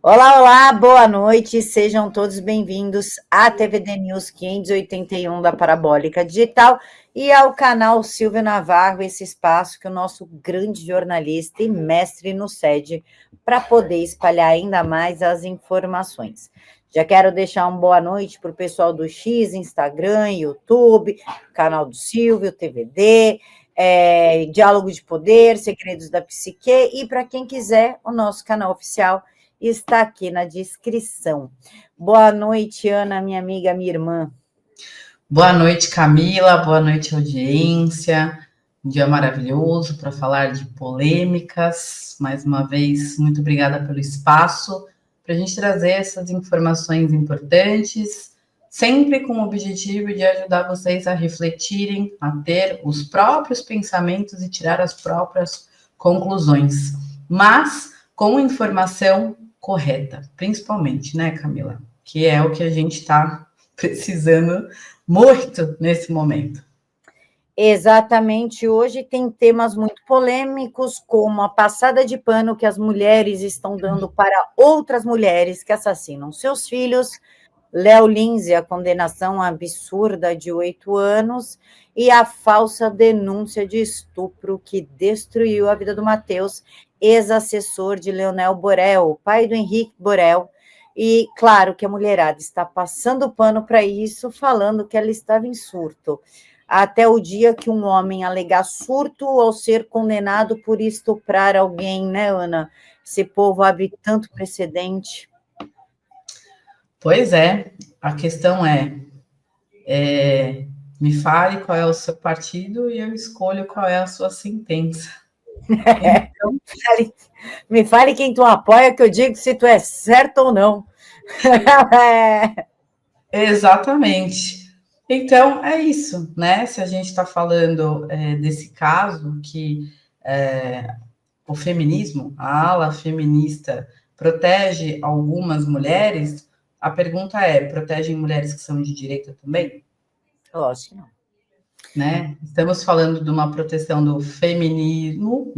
Olá, olá, boa noite, sejam todos bem-vindos à TVD News 581 da Parabólica Digital e ao canal Silvio Navarro, esse espaço que o nosso grande jornalista e mestre nos cede para poder espalhar ainda mais as informações. Já quero deixar uma boa noite para o pessoal do X, Instagram, YouTube, canal do Silvio, TVD, Diálogo de Poder, Segredos da Psique e para quem quiser o nosso canal oficial está aqui na descrição. Boa noite, Ana, minha amiga, minha irmã. Boa noite, Camila. Boa noite, audiência. Um dia maravilhoso para falar de polêmicas. Mais uma vez, muito obrigada pelo espaço para a gente trazer essas informações importantes, sempre com o objetivo de ajudar vocês a refletirem, a ter os próprios pensamentos e tirar as próprias conclusões, mas com informação correta, principalmente, né, Camila? Que é o que a gente está precisando muito nesse momento. Exatamente, hoje tem temas muito polêmicos, como a passada de pano que as mulheres estão dando para outras mulheres que assassinam seus filhos, Léo Lins, a condenação absurda de 8 anos, e a falsa denúncia de estupro que destruiu a vida do Matheus, ex-assessor de Leonel Borel, pai do Henrique Borel. E claro que a mulherada está passando pano para isso, falando que ela estava em surto. Até o dia que um homem alegar surto ao ser condenado por estuprar alguém, né, Ana? Esse povo abre tanto precedente. Pois é, a questão me fale qual é o seu partido e eu escolho qual é a sua sentença. Então, me fale quem tu apoia, que eu digo se tu é certo ou não. Exatamente. Então, é isso, né? Se a gente está falando desse caso que o feminismo, a ala feminista, protege algumas mulheres, a pergunta é: protegem mulheres que são de direita também? Lógico que não. Né? Estamos falando de uma proteção do feminino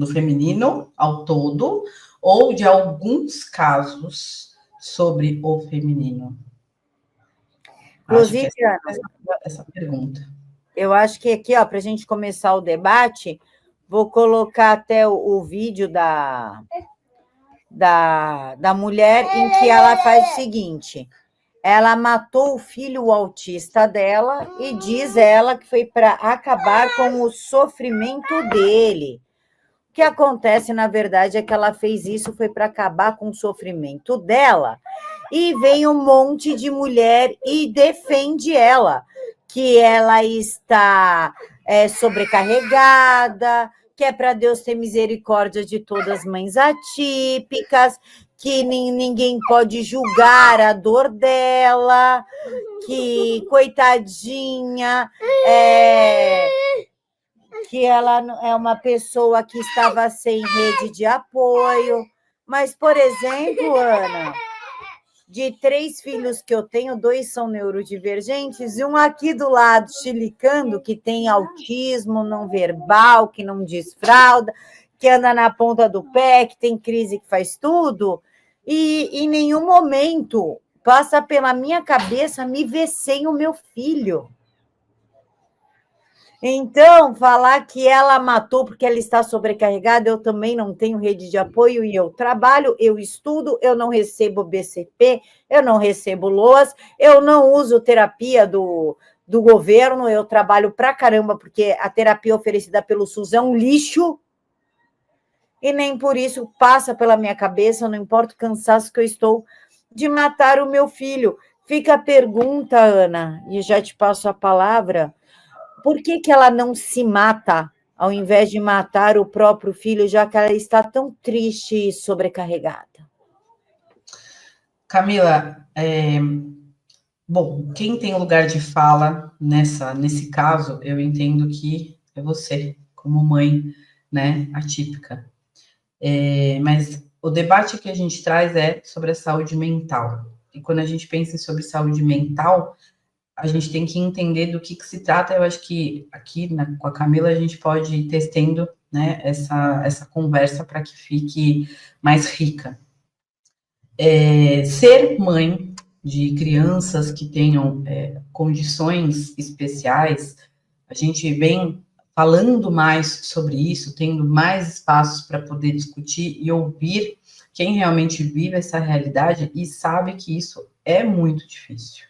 ao todo, ou de alguns casos sobre o feminino? Acho que Inclusive, Ana, essa pergunta. eu acho que aqui, ó, para a gente começar o debate, vou colocar até o vídeo da mulher em que ela faz o seguinte: ela matou o filho autista dela e diz ela que foi para acabar com o sofrimento dele. O que acontece, na verdade, é que ela fez isso foi para acabar com o sofrimento dela. E vem um monte de mulher e defende ela, que ela está sobrecarregada, que é para Deus ter misericórdia de todas as mães atípicas, que ninguém pode julgar a dor dela, que, coitadinha, que ela é uma pessoa que estava sem rede de apoio. Mas, por exemplo, Ana, de 3 filhos que eu tenho, 2 são neurodivergentes, e um aqui do lado, chilicando, que tem autismo não verbal, que não diz fralda, que anda na ponta do pé, que tem crise, que faz tudo, e em nenhum momento passa pela minha cabeça me ver sem o meu filho. Então, falar que ela matou porque ela está sobrecarregada, eu também não tenho rede de apoio e eu trabalho, eu estudo, eu não recebo BCP, eu não recebo LOAS, eu não uso terapia do governo, eu trabalho pra caramba, porque a terapia oferecida pelo SUS é um lixo, e nem por isso passa pela minha cabeça, não importa o cansaço que eu estou, de matar o meu filho. Fica a pergunta, Ana, e já te passo a palavra. Por que ela não se mata, ao invés de matar o próprio filho, já que ela está tão triste e sobrecarregada? Camila, bom, quem tem lugar de fala nesse caso, eu entendo que é você, como mãe, né, atípica. Mas o debate que a gente traz é sobre a saúde mental. E quando a gente pensa sobre saúde mental, a gente tem que entender do que se trata. Eu acho que aqui com a Camila a gente pode ir testando, né, essa conversa para que fique mais rica. ser mãe de crianças que tenham condições especiais, a gente vem falando mais sobre isso, tendo mais espaços para poder discutir e ouvir quem realmente vive essa realidade e sabe que isso é muito difícil.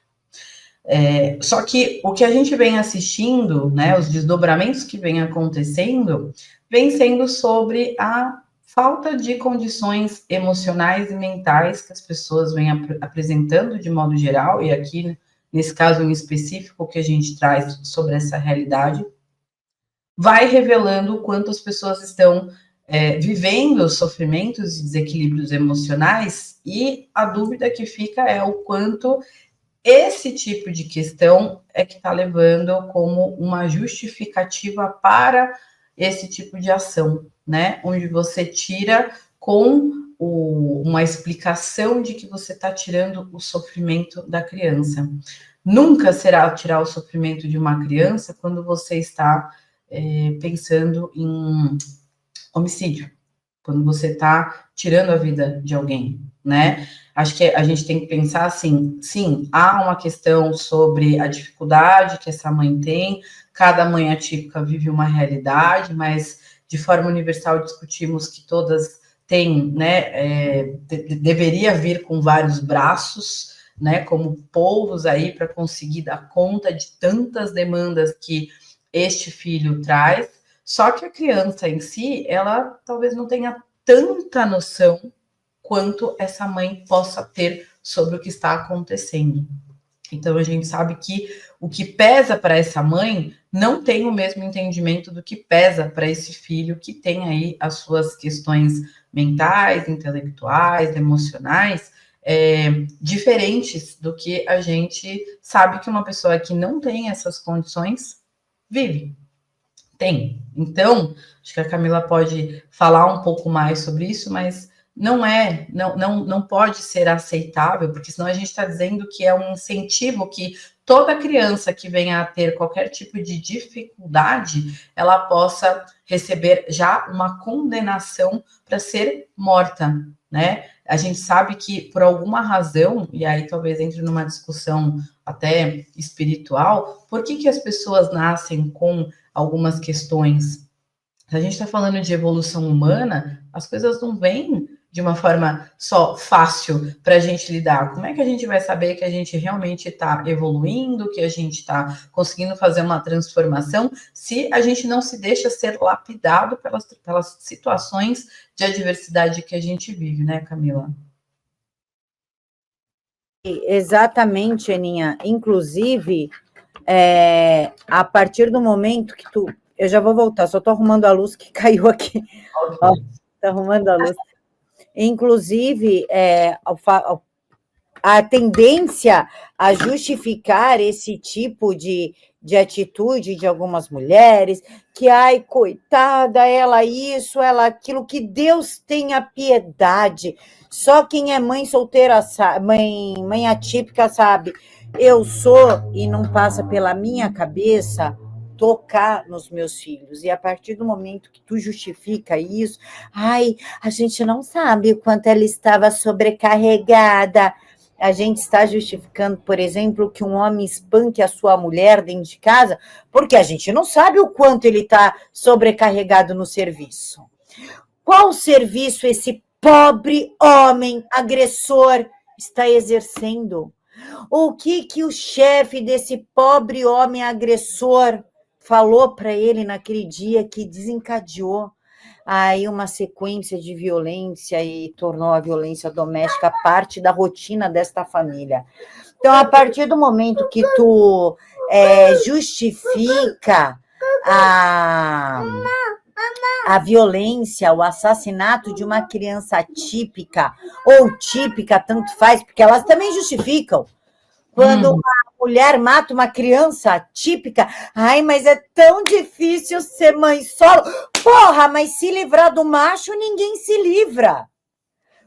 Só que o que a gente vem assistindo, né, os desdobramentos que vem acontecendo, vem sendo sobre a falta de condições emocionais e mentais que as pessoas vêm apresentando de modo geral, e aqui, nesse caso em específico que a gente traz sobre essa realidade, vai revelando o quanto as pessoas estão vivendo sofrimentos e desequilíbrios emocionais, e a dúvida que fica é o quanto esse tipo de questão é que está levando como uma justificativa para esse tipo de ação, né? Onde você tira com uma explicação de que você está tirando o sofrimento da criança. Nunca será tirar o sofrimento de uma criança quando você está pensando em homicídio, quando você está tirando a vida de alguém, né? Acho que a gente tem que pensar assim, sim, há uma questão sobre a dificuldade que essa mãe tem, cada mãe atípica vive uma realidade, mas de forma universal discutimos que todas têm, né, deveria vir com vários braços, né, como povos aí para conseguir dar conta de tantas demandas que este filho traz, só que a criança em si, ela talvez não tenha tanta noção quanto essa mãe possa ter sobre o que está acontecendo. Então a gente sabe que o que pesa para essa mãe não tem o mesmo entendimento do que pesa para esse filho que tem aí as suas questões mentais, intelectuais, emocionais, diferentes do que a gente sabe que uma pessoa que não tem essas condições vive. Tem. Então, acho que a Camila pode falar um pouco mais sobre isso, mas não pode ser aceitável, porque senão a gente está dizendo que é um incentivo que toda criança que venha a ter qualquer tipo de dificuldade, ela possa receber já uma condenação para ser morta, né? A gente sabe que por alguma razão, e aí talvez entre numa discussão até espiritual, por que as pessoas nascem com algumas questões? Se a gente está falando de evolução humana, as coisas não vêm de uma forma só fácil para a gente lidar. Como é que a gente vai saber que a gente realmente está evoluindo, que a gente está conseguindo fazer uma transformação, se a gente não se deixa ser lapidado pelas situações de adversidade que a gente vive, né, Camila? Exatamente, Aninha. Inclusive, a partir do momento que tu... Eu já vou voltar, só estou arrumando a luz que caiu aqui. Okay. Está arrumando a luz. Inclusive, a tendência a justificar esse tipo de atitude de algumas mulheres, que, ai, coitada, ela isso, ela aquilo, que Deus tenha piedade. Só quem é mãe solteira sabe, mãe atípica sabe. Eu sou, e não passa pela minha cabeça, tocar nos meus filhos. E a partir do momento que tu justifica isso, ai, a gente não sabe o quanto ela estava sobrecarregada. A gente está justificando, por exemplo, que um homem espanque a sua mulher dentro de casa, porque a gente não sabe o quanto ele está sobrecarregado no serviço. Qual serviço esse pobre homem agressor está exercendo? O que o chefe desse pobre homem agressor falou para ele naquele dia que desencadeou aí uma sequência de violência e tornou a violência doméstica parte da rotina desta família? Então, a partir do momento que tu justifica a violência, o assassinato de uma criança típica ou típica, tanto faz, porque elas também justificam. Quando uma mulher mata uma criança típica, ai, mas é tão difícil ser mãe solo. Porra, mas se livrar do macho, ninguém se livra.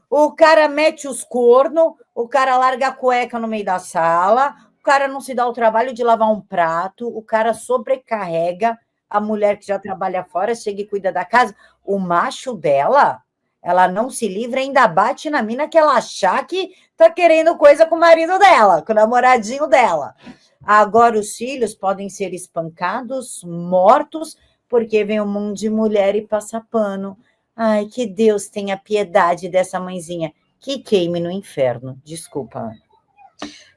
O cara mete os cornos, o cara larga a cueca no meio da sala, o cara não se dá o trabalho de lavar um prato, o cara sobrecarrega a mulher que já trabalha fora, chega e cuida da casa. O macho dela Ela não se livra, ainda bate na mina que ela achar que tá querendo coisa com o marido dela, com o namoradinho dela. Agora os filhos podem ser espancados, mortos, porque vem um monte de mulher e passa pano. Ai, que Deus tenha piedade dessa mãezinha. Que queime no inferno. Desculpa, Ana.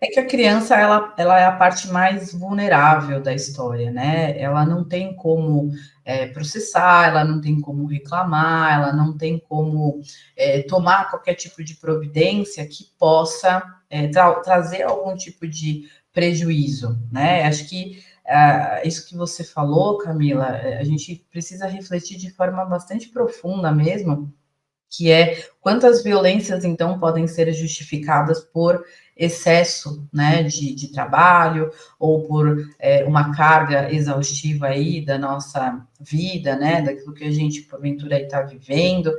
É que a criança, ela é a parte mais vulnerável da história, né? Ela não tem como processar, ela não tem como reclamar, ela não tem como tomar qualquer tipo de providência que possa trazer algum tipo de prejuízo, né? Acho que isso que você falou, Camila, a gente precisa refletir de forma bastante profunda mesmo, que é quantas violências, então, podem ser justificadas por excesso, né, de trabalho, ou por uma carga exaustiva aí da nossa vida, né, daquilo que a gente, porventura, está vivendo,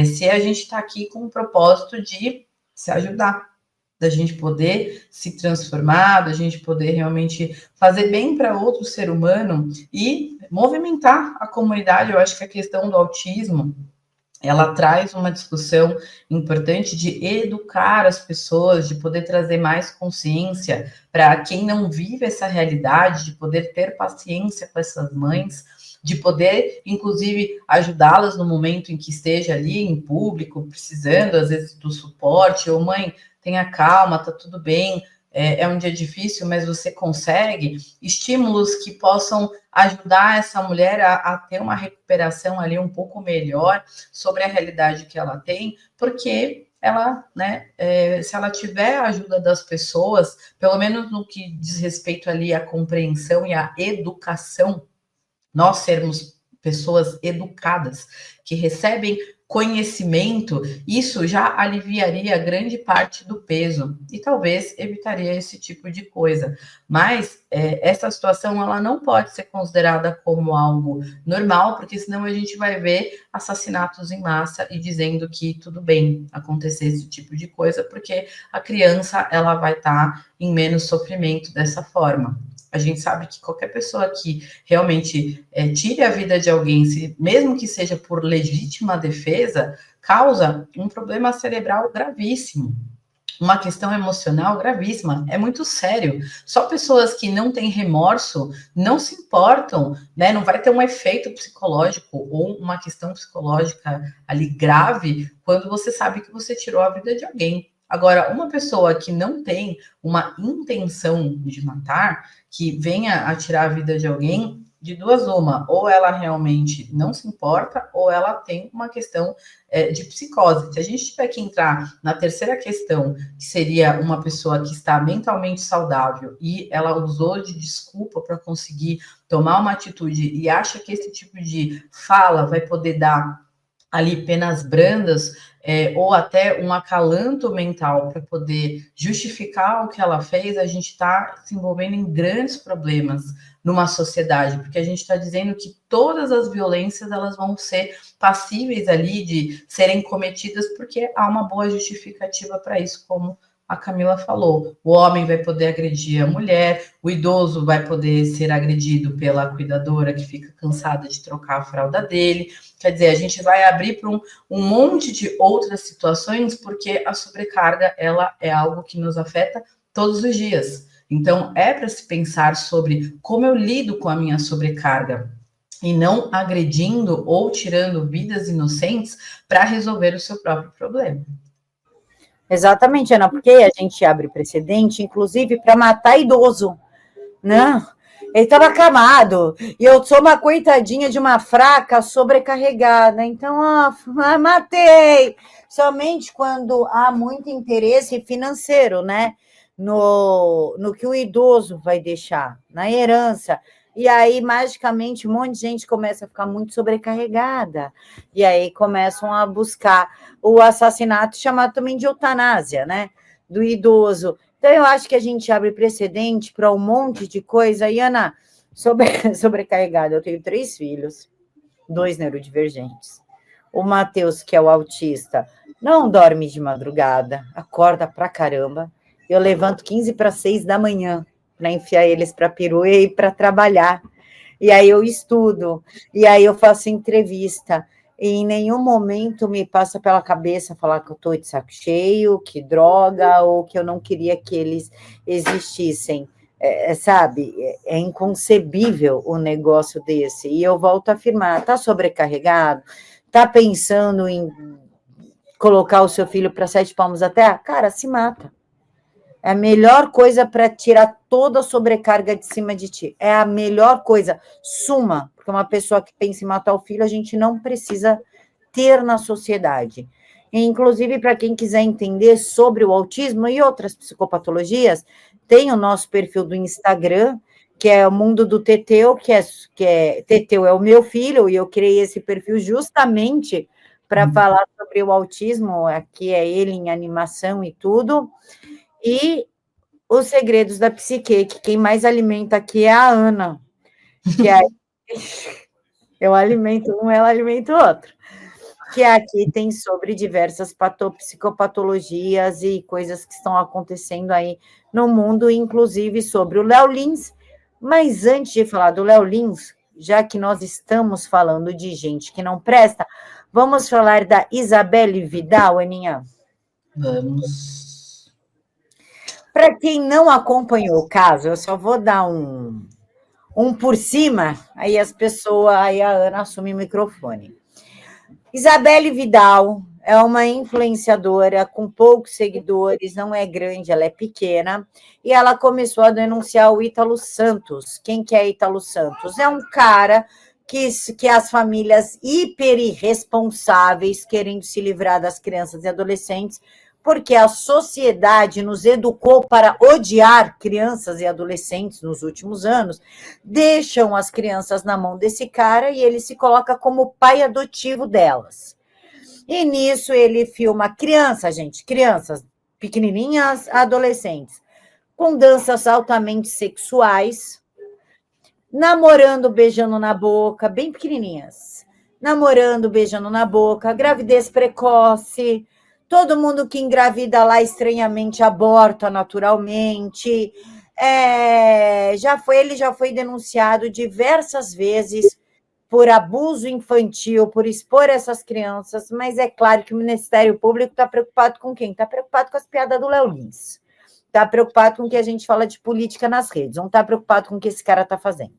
se a gente está aqui com o propósito de se ajudar, da gente poder se transformar, da gente poder realmente fazer bem para outro ser humano e movimentar a comunidade. Eu acho que a questão do autismo, ela traz uma discussão importante de educar as pessoas, de poder trazer mais consciência para quem não vive essa realidade, de poder ter paciência com essas mães, de poder, inclusive, ajudá-las no momento em que esteja ali em público, precisando, às vezes, do suporte, ou mãe, tenha calma, tá tudo bem, é um dia difícil, mas você consegue, estímulos que possam ajudar essa mulher a ter uma recuperação ali um pouco melhor sobre a realidade que ela tem, porque ela, né, se ela tiver a ajuda das pessoas, pelo menos no que diz respeito ali à compreensão e à educação, nós sermos pessoas educadas, que recebem conhecimento, isso já aliviaria grande parte do peso e talvez evitaria esse tipo de coisa. Mas essa situação, ela não pode ser considerada como algo normal, porque senão a gente vai ver assassinatos em massa e dizendo que tudo bem acontecer esse tipo de coisa, porque a criança, ela vai estar em menos sofrimento dessa forma. A gente sabe que qualquer pessoa que realmente tire a vida de alguém, mesmo que seja por legítima defesa, causa um problema cerebral gravíssimo, uma questão emocional gravíssima, é muito sério. Só pessoas que não têm remorso não se importam, né? Não vai ter um efeito psicológico ou uma questão psicológica ali grave quando você sabe que você tirou a vida de alguém. Agora, uma pessoa que não tem uma intenção de matar, que venha a tirar a vida de alguém, de duas uma, ou ela realmente não se importa, ou ela tem uma questão de psicose. Se a gente tiver que entrar na terceira questão, que seria uma pessoa que está mentalmente saudável e ela usou de desculpa para conseguir tomar uma atitude e acha que esse tipo de fala vai poder dar ali penas brandas, ou até um acalanto mental para poder justificar o que ela fez, a gente está se envolvendo em grandes problemas numa sociedade, porque a gente está dizendo que todas as violências, elas vão ser passíveis ali de serem cometidas porque há uma boa justificativa para isso, como a Camila falou. O homem vai poder agredir a mulher, o idoso vai poder ser agredido pela cuidadora que fica cansada de trocar a fralda dele. Quer dizer, a gente vai abrir para um monte de outras situações, porque a sobrecarga, ela é algo que nos afeta todos os dias. Então, é para se pensar sobre como eu lido com a minha sobrecarga e não agredindo ou tirando vidas inocentes para resolver o seu próprio problema. Exatamente, Ana, porque a gente abre precedente, inclusive, para matar idoso, né? Ele estava acamado, e eu sou uma coitadinha de uma fraca sobrecarregada, então, matei! Somente quando há muito interesse financeiro, né? No que o idoso vai deixar, na herança. E aí, magicamente, um monte de gente começa a ficar muito sobrecarregada. E aí começam a buscar o assassinato, chamado também de eutanásia, né? Do idoso. Então, eu acho que a gente abre precedente para um monte de coisa. E, Ana, sobrecarregada, eu tenho 3 filhos, 2 neurodivergentes. O Matheus, que é o autista, não dorme de madrugada, acorda pra caramba. Eu levanto 15 para 6 da manhã para enfiar eles para a perua e para trabalhar. E aí eu estudo, e aí eu faço entrevista. E em nenhum momento me passa pela cabeça falar que eu estou de saco cheio, que droga, ou que eu não queria que eles existissem. Sabe, é inconcebível o negócio desse. E eu volto a afirmar, está sobrecarregado? Está pensando em colocar o seu filho para 7 palmos da terra? Cara, se mata. É a melhor coisa para tirar toda a sobrecarga de cima de ti. É a melhor coisa. Suma, porque uma pessoa que pensa em matar o filho, a gente não precisa ter na sociedade. E, inclusive, para quem quiser entender sobre o autismo e outras psicopatologias, tem o nosso perfil do Instagram, que é o Mundo do Teteu, Teteu é o meu filho, e eu criei esse perfil justamente para falar sobre o autismo, aqui é ele em animação e tudo. E os segredos da psique, que quem mais alimenta aqui é a Ana, que é eu alimento um, ela alimenta o outro, que aqui tem sobre diversas psicopatologias e coisas que estão acontecendo aí no mundo, inclusive sobre o Léo Lins. Mas antes de falar do Léo Lins, já que nós estamos falando de gente que não presta, vamos falar da Isabelle Vidal, Aninha? Vamos. Para quem não acompanhou o caso, eu só vou dar um por cima, aí aí a Ana assume o microfone. Isabelle Vidal é uma influenciadora com poucos seguidores, não é grande, ela é pequena, e ela começou a denunciar o Ítalo Santos. Quem que é Ítalo Santos? É um cara que as famílias hiper irresponsáveis, querendo se livrar das crianças e adolescentes, porque a sociedade nos educou para odiar crianças e adolescentes nos últimos anos, deixam as crianças na mão desse cara e ele se coloca como pai adotivo delas. E nisso ele filma crianças pequenininhas, adolescentes, com danças altamente sexuais, namorando, beijando na boca, bem pequenininhas, namorando, beijando na boca, gravidez precoce, todo mundo que engravida lá estranhamente aborta naturalmente. Ele já foi denunciado diversas vezes por abuso infantil, por expor essas crianças, mas é claro que o Ministério Público está preocupado com quem? Está preocupado com as piadas do Léo Lins. Está preocupado com o que a gente fala de política nas redes, não está preocupado com o que esse cara está fazendo.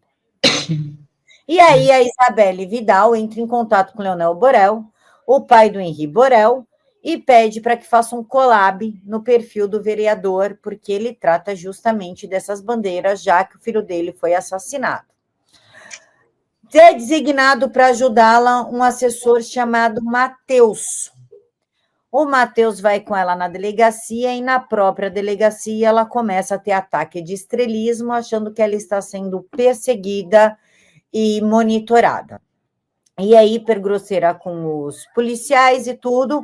E aí a Isabelle Vidal entra em contato com o Leonel Borel, o pai do Henri Borel, e pede para que faça um collab no perfil do vereador, porque ele trata justamente dessas bandeiras, já que o filho dele foi assassinado. É designado para ajudá-la um assessor chamado Matheus. O Matheus vai com ela na delegacia e na própria delegacia ela começa a ter ataque de estrelismo, achando que ela está sendo perseguida e monitorada. E é hiper grosseira com os policiais e tudo,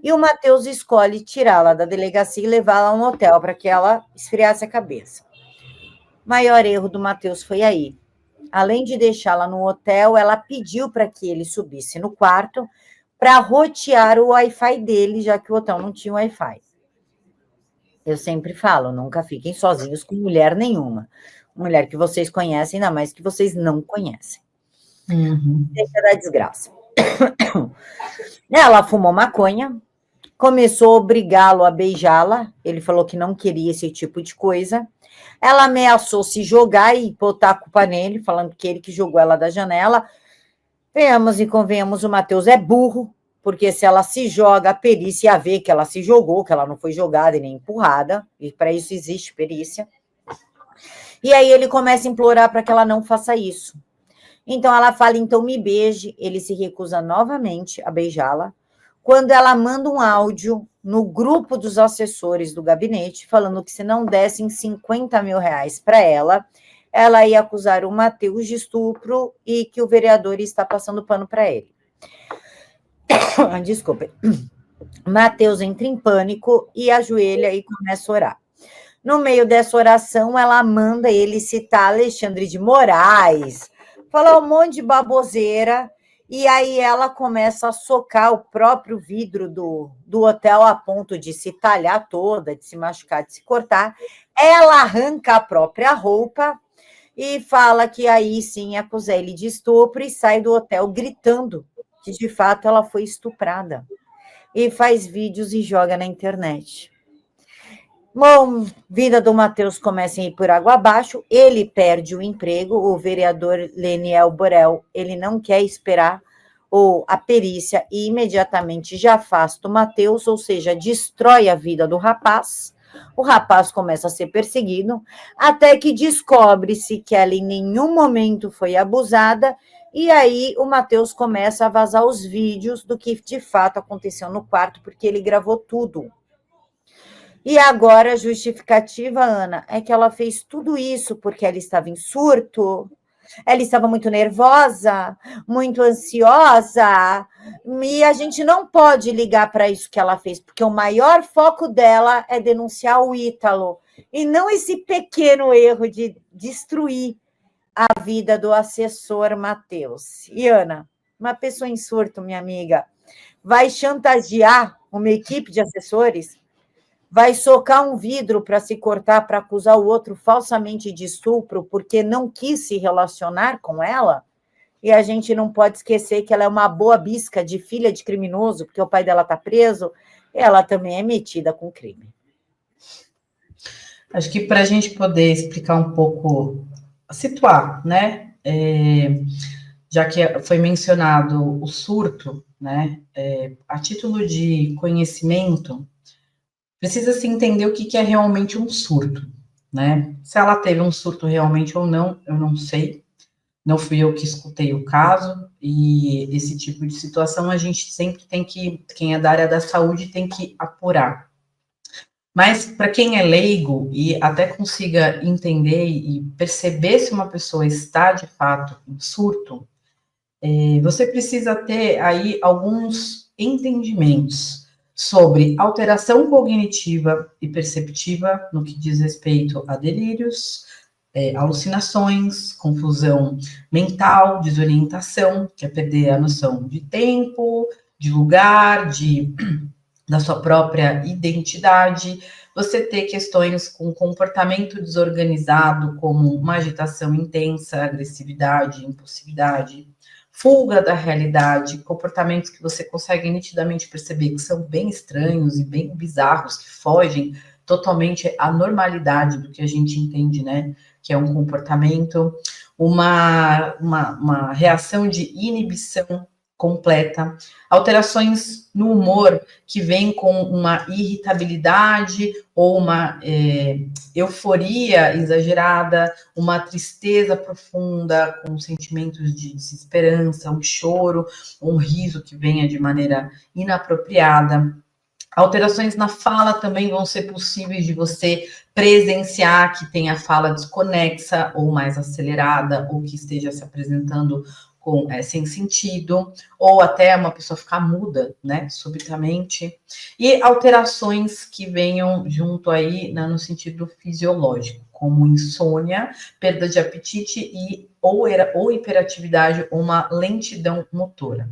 e o Matheus escolhe tirá-la da delegacia e levá-la a um hotel para que ela esfriasse a cabeça. O maior erro do Matheus foi aí. Além de deixá-la no hotel, ela pediu para que ele subisse no quarto para rotear o Wi-Fi dele, já que o hotel não tinha Wi-Fi. Eu sempre falo, nunca fiquem sozinhos com mulher nenhuma. Mulher que vocês conhecem, ainda mais que vocês não conhecem. Deixa da desgraça. Ela fumou maconha, começou a obrigá-lo a beijá-la, ele falou que não queria esse tipo de coisa. Ela ameaçou se jogar e botar a culpa nele, falando que ele que jogou ela da janela. Venhamos e convenhamos, o Matheus é burro, porque se ela se joga, a perícia ia ver que ela se jogou, que ela não foi jogada e nem empurrada, e para isso existe perícia. E aí ele começa a implorar para que ela não faça isso. Então ela fala, então me beije, ele se recusa novamente a beijá-la. Quando ela manda um áudio no grupo dos assessores do gabinete, falando que se não dessem 50 mil reais para ela ia acusar o Matheus de estupro e que o vereador está passando pano para ele. Desculpe. Matheus entra em pânico e ajoelha e começa a orar. No meio dessa oração, ela manda ele citar Alexandre de Moraes, falar um monte de baboseira, e aí ela começa a socar o próprio vidro do hotel a ponto de se talhar toda, de se machucar, de se cortar. Ela arranca a própria roupa e fala que aí sim acusa ele de estupro e sai do hotel gritando que, de fato, ela foi estuprada. E faz vídeos e joga na internet. Bom, vida do Matheus começa a ir por água abaixo, ele perde o emprego, o vereador Leniel Borel, ele não quer esperar a perícia e imediatamente já afasta o Matheus, ou seja, destrói a vida do rapaz. O rapaz começa a ser perseguido, até que descobre-se que ela em nenhum momento foi abusada, e aí o Matheus começa a vazar os vídeos do que de fato aconteceu no quarto, porque ele gravou tudo. E agora a justificativa, Ana, é que ela fez tudo isso porque ela estava em surto, ela estava muito nervosa, muito ansiosa, e a gente não pode ligar para isso que ela fez, porque o maior foco dela é denunciar o Ítalo, e não esse pequeno erro de destruir a vida do assessor Matheus. E, Ana, uma pessoa em surto, minha amiga, vai chantagear uma equipe de assessores? Vai socar um vidro para se cortar, para acusar o outro falsamente de estupro, porque não quis se relacionar com ela? E a gente não pode esquecer que ela é uma boa bisca de filha de criminoso, porque o pai dela está preso, ela também é metida com crime. Acho que para a gente poder explicar um pouco, situar, né? Já que foi mencionado o surto, né? A título de conhecimento, precisa-se entender o que é realmente um surto, né? Se ela teve um surto realmente ou não, eu não sei. Não fui eu que escutei o caso, e esse tipo de situação a gente sempre tem que, quem é da área da saúde tem que apurar. Mas para quem é leigo e até consiga entender e perceber se uma pessoa está de fato em surto, você precisa ter aí alguns entendimentos sobre alteração cognitiva e perceptiva no que diz respeito a delírios, alucinações, confusão mental, desorientação, que é perder a noção de tempo, de lugar, da sua própria identidade, você ter questões com comportamento desorganizado, como uma agitação intensa, agressividade, impulsividade, fuga da realidade, comportamentos que você consegue nitidamente perceber que são bem estranhos e bem bizarros, que fogem totalmente à normalidade do que a gente entende, né? Que é um comportamento, uma reação de inibição completa, alterações no humor que vem com uma irritabilidade ou uma euforia exagerada, uma tristeza profunda, com sentimentos de desesperança, um choro, um riso que venha de maneira inapropriada. Alterações na fala também vão ser possíveis de você presenciar que tem a fala desconexa ou mais acelerada, ou que esteja se apresentando sem sentido, ou até uma pessoa ficar muda, né, subitamente, e alterações que venham junto aí, né, no sentido fisiológico, como insônia, perda de apetite ou hiperatividade, ou uma lentidão motora.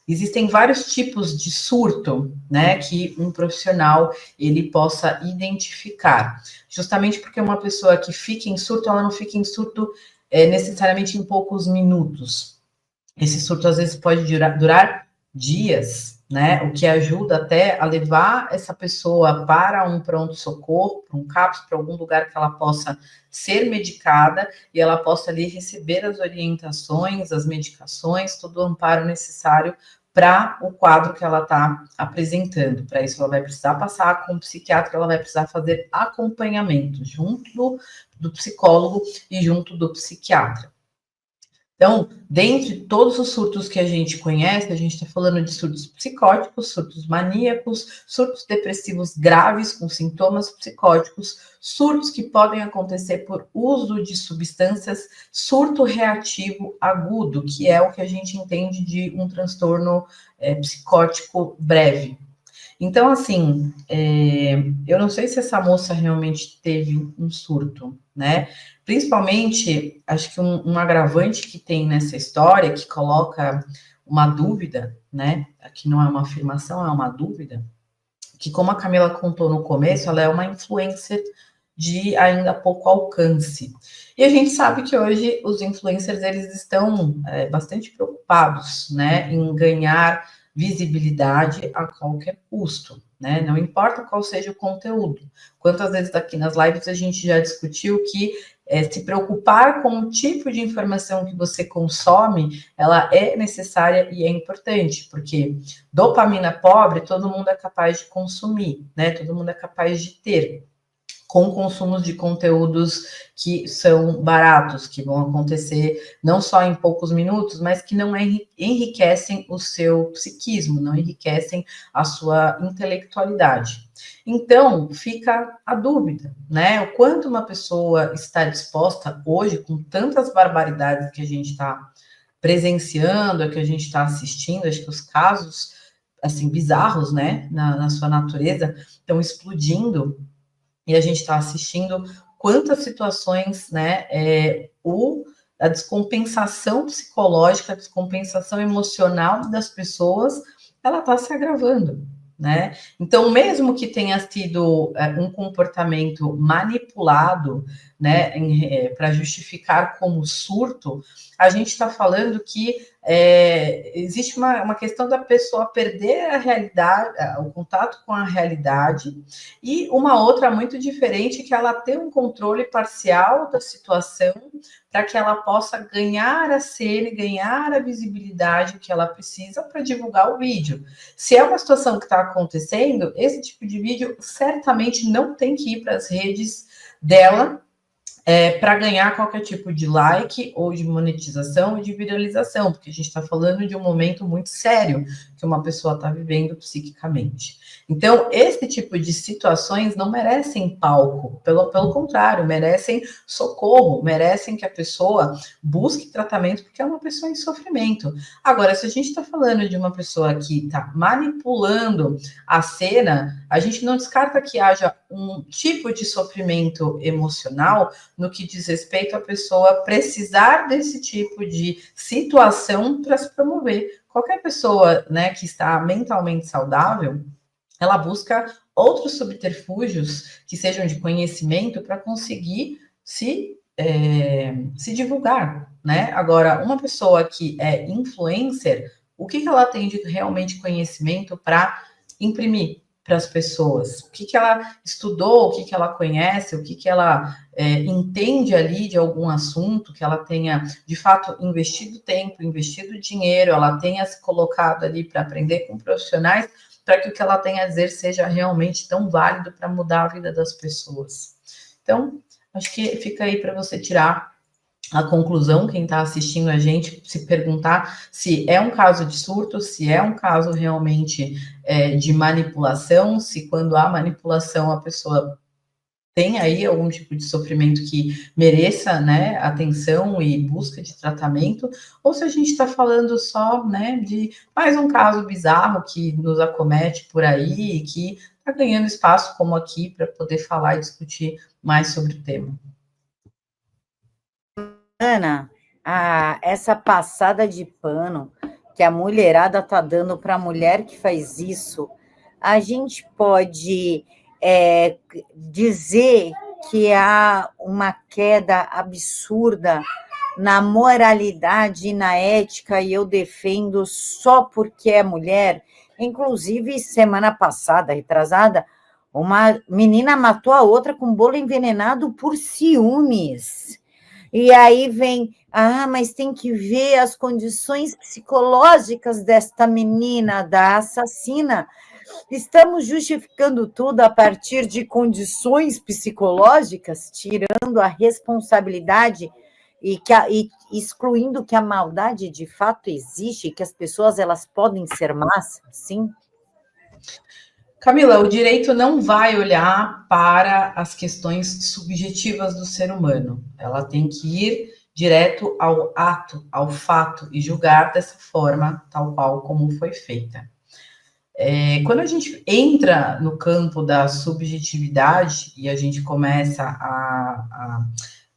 Existem vários tipos de surto, né, que um profissional ele possa identificar, justamente porque uma pessoa que fica em surto, ela não fica em surto necessariamente em poucos minutos. Esse surto, às vezes, pode durar dias, né? O que ajuda até a levar essa pessoa para um pronto-socorro, para um CAPS, para algum lugar que ela possa ser medicada e ela possa ali receber as orientações, as medicações, todo o amparo necessário para o quadro que ela está apresentando. Para isso, ela vai precisar passar com o psiquiatra, ela vai precisar fazer acompanhamento junto do psicólogo e junto do psiquiatra. Então, dentre todos os surtos que a gente conhece, a gente está falando de surtos psicóticos, surtos maníacos, surtos depressivos graves com sintomas psicóticos, surtos que podem acontecer por uso de substâncias, surto reativo agudo, que é o que a gente entende de um transtorno psicótico breve. Então, assim, eu não sei se essa moça realmente teve um surto, né? Principalmente, acho que um agravante que tem nessa história, que coloca uma dúvida, né? Aqui não é uma afirmação, é uma dúvida, que como a Camila contou no começo, ela é uma influencer de ainda pouco alcance. E a gente sabe que hoje os influencers, eles estão bastante preocupados, né, em ganhar visibilidade a qualquer custo, né? Não importa qual seja o conteúdo. Quantas vezes aqui nas lives a gente já discutiu que se preocupar com o tipo de informação que você consome, ela é necessária e é importante, porque dopamina pobre todo mundo é capaz de consumir, né? Todo mundo é capaz de ter, com consumos de conteúdos que são baratos, que vão acontecer não só em poucos minutos, mas que não enriquecem o seu psiquismo, não enriquecem a sua intelectualidade. Então, fica a dúvida, né? O quanto uma pessoa está disposta hoje, com tantas barbaridades que a gente está presenciando, que a gente está assistindo, acho que os casos, assim, bizarros, né, na sua natureza, estão explodindo, e a gente está assistindo quantas situações, né, a descompensação psicológica, a descompensação emocional das pessoas, ela está se agravando, né? Então, mesmo que tenha sido um comportamento manipulado, né, para justificar como surto, a gente está falando que existe uma questão da pessoa perder a realidade, o contato com a realidade, e uma outra muito diferente, que ela tem um controle parcial da situação para que ela possa ganhar a cena e ganhar a visibilidade que ela precisa para divulgar o vídeo. Se é uma situação que está acontecendo, esse tipo de vídeo certamente não tem que ir para as redes dela, para ganhar qualquer tipo de like ou de monetização ou de viralização, porque a gente está falando de um momento muito sério que uma pessoa está vivendo psiquicamente. Então, esse tipo de situações não merecem palco, pelo contrário, merecem socorro, merecem que a pessoa busque tratamento, porque é uma pessoa em sofrimento. Agora, se a gente está falando de uma pessoa que está manipulando a cena, a gente não descarta que haja um tipo de sofrimento emocional no que diz respeito à pessoa precisar desse tipo de situação para se promover. Qualquer pessoa, né, que está mentalmente saudável, ela busca outros subterfúgios que sejam de conhecimento para conseguir se divulgar, né? Agora, uma pessoa que é influencer, o que ela tem de realmente conhecimento para imprimir para as pessoas? O que ela estudou, o que ela conhece, o que ela entende ali de algum assunto, que ela tenha, de fato, investido tempo, investido dinheiro, ela tenha se colocado ali para aprender com profissionais, para que o que ela tem a dizer seja realmente tão válido para mudar a vida das pessoas. Então, acho que fica aí para você tirar a conclusão, quem está assistindo a gente, se perguntar se é um caso de surto, se é um caso realmente de manipulação, se quando há manipulação a pessoa tem aí algum tipo de sofrimento que mereça, né, atenção e busca de tratamento, ou se a gente está falando só, né, de mais um caso bizarro que nos acomete por aí e que está ganhando espaço como aqui para poder falar e discutir mais sobre o tema. Ana, essa passada de pano que a mulherada está dando para a mulher que faz isso, a gente pode dizer que há uma queda absurda na moralidade e na ética, e eu defendo só porque é mulher. Inclusive, semana passada, retrasada, uma menina matou a outra com bolo envenenado por ciúmes. E aí vem, mas tem que ver as condições psicológicas desta menina, da assassina. Estamos justificando tudo a partir de condições psicológicas, tirando a responsabilidade e excluindo que a maldade de fato existe, que as pessoas elas podem ser más, sim? Camila, o direito não vai olhar para as questões subjetivas do ser humano. Ela tem que ir direto ao ato, ao fato, e julgar dessa forma, tal qual como foi feita. Quando a gente entra no campo da subjetividade e a gente começa a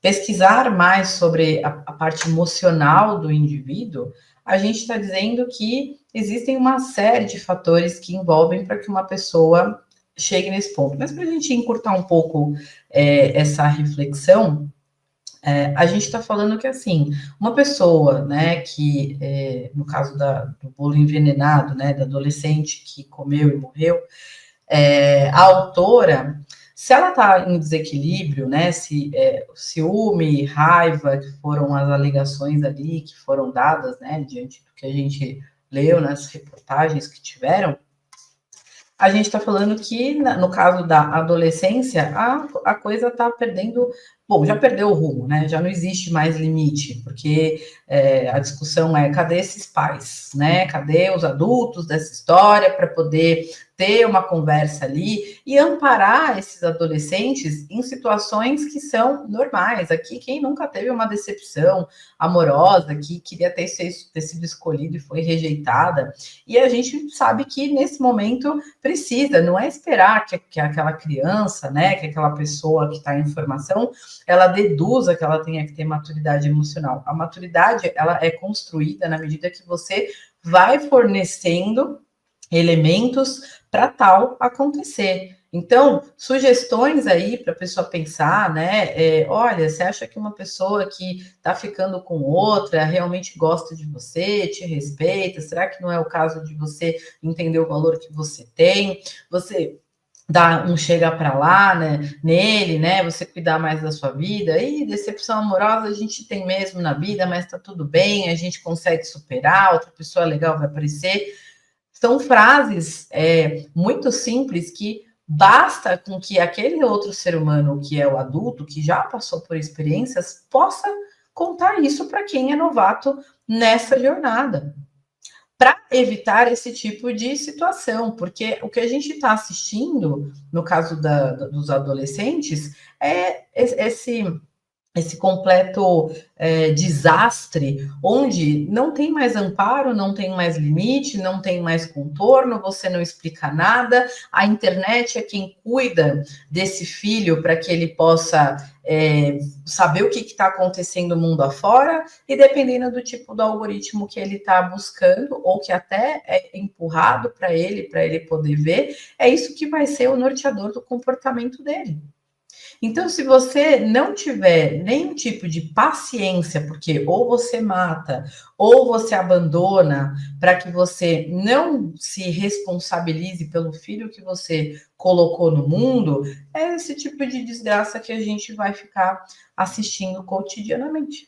pesquisar mais sobre a parte emocional do indivíduo, a gente está dizendo que existem uma série de fatores que envolvem para que uma pessoa chegue nesse ponto. Mas para a gente encurtar um pouco essa reflexão, a gente está falando que, assim, uma pessoa, né, que, no caso do bolo envenenado, né, da adolescente que comeu e morreu, a autora, se ela está em desequilíbrio, né, se ciúme, raiva, que foram as alegações ali que foram dadas, né, diante do que a gente leu nas reportagens que tiveram, a gente está falando que, no caso da adolescência, a coisa está perdendo. Bom, já perdeu o rumo, né? Já não existe mais limite, porque a discussão é cadê esses pais, né? Cadê os adultos dessa história para poder ter uma conversa ali e amparar esses adolescentes em situações que são normais. Aqui, quem nunca teve uma decepção amorosa, que queria ter sido escolhido e foi rejeitada, e a gente sabe que nesse momento precisa, não é esperar que aquela criança, né, que aquela pessoa que está em formação, ela deduza que ela tenha que ter maturidade emocional. A maturidade, ela é construída na medida que você vai fornecendo elementos para tal acontecer. Então, sugestões aí para a pessoa pensar, né? Olha, você acha que uma pessoa que está ficando com outra realmente gosta de você, te respeita? Será que não é o caso de você entender o valor que você tem? Você dá um chega para lá, né, nele, né? Você cuidar mais da sua vida. E decepção amorosa a gente tem mesmo na vida, mas tá tudo bem, a gente consegue superar, outra pessoa legal vai aparecer. São frases muito simples que basta com que aquele outro ser humano, que é o adulto, que já passou por experiências, possa contar isso para quem é novato nessa jornada, para evitar esse tipo de situação, porque o que a gente está assistindo, no caso dos adolescentes, é esse completo desastre, onde não tem mais amparo, não tem mais limite, não tem mais contorno, você não explica nada, a internet é quem cuida desse filho para que ele possa saber o que está acontecendo no mundo afora, e dependendo do tipo do algoritmo que ele está buscando, ou que até é empurrado para ele poder ver, é isso que vai ser o norteador do comportamento dele. Então, se você não tiver nenhum tipo de paciência, porque ou você mata, ou você abandona, para que você não se responsabilize pelo filho que você colocou no mundo, é esse tipo de desgraça que a gente vai ficar assistindo cotidianamente.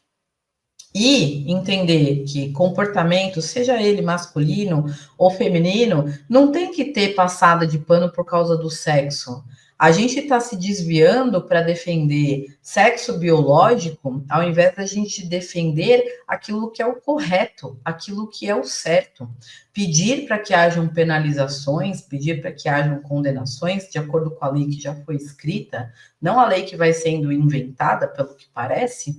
E entender que comportamento, seja ele masculino ou feminino, não tem que ter passada de pano por causa do sexo. A gente está se desviando para defender sexo biológico, ao invés da gente defender aquilo que é o correto, aquilo que é o certo. Pedir para que hajam penalizações, pedir para que hajam condenações, de acordo com a lei que já foi escrita, não a lei que vai sendo inventada, pelo que parece,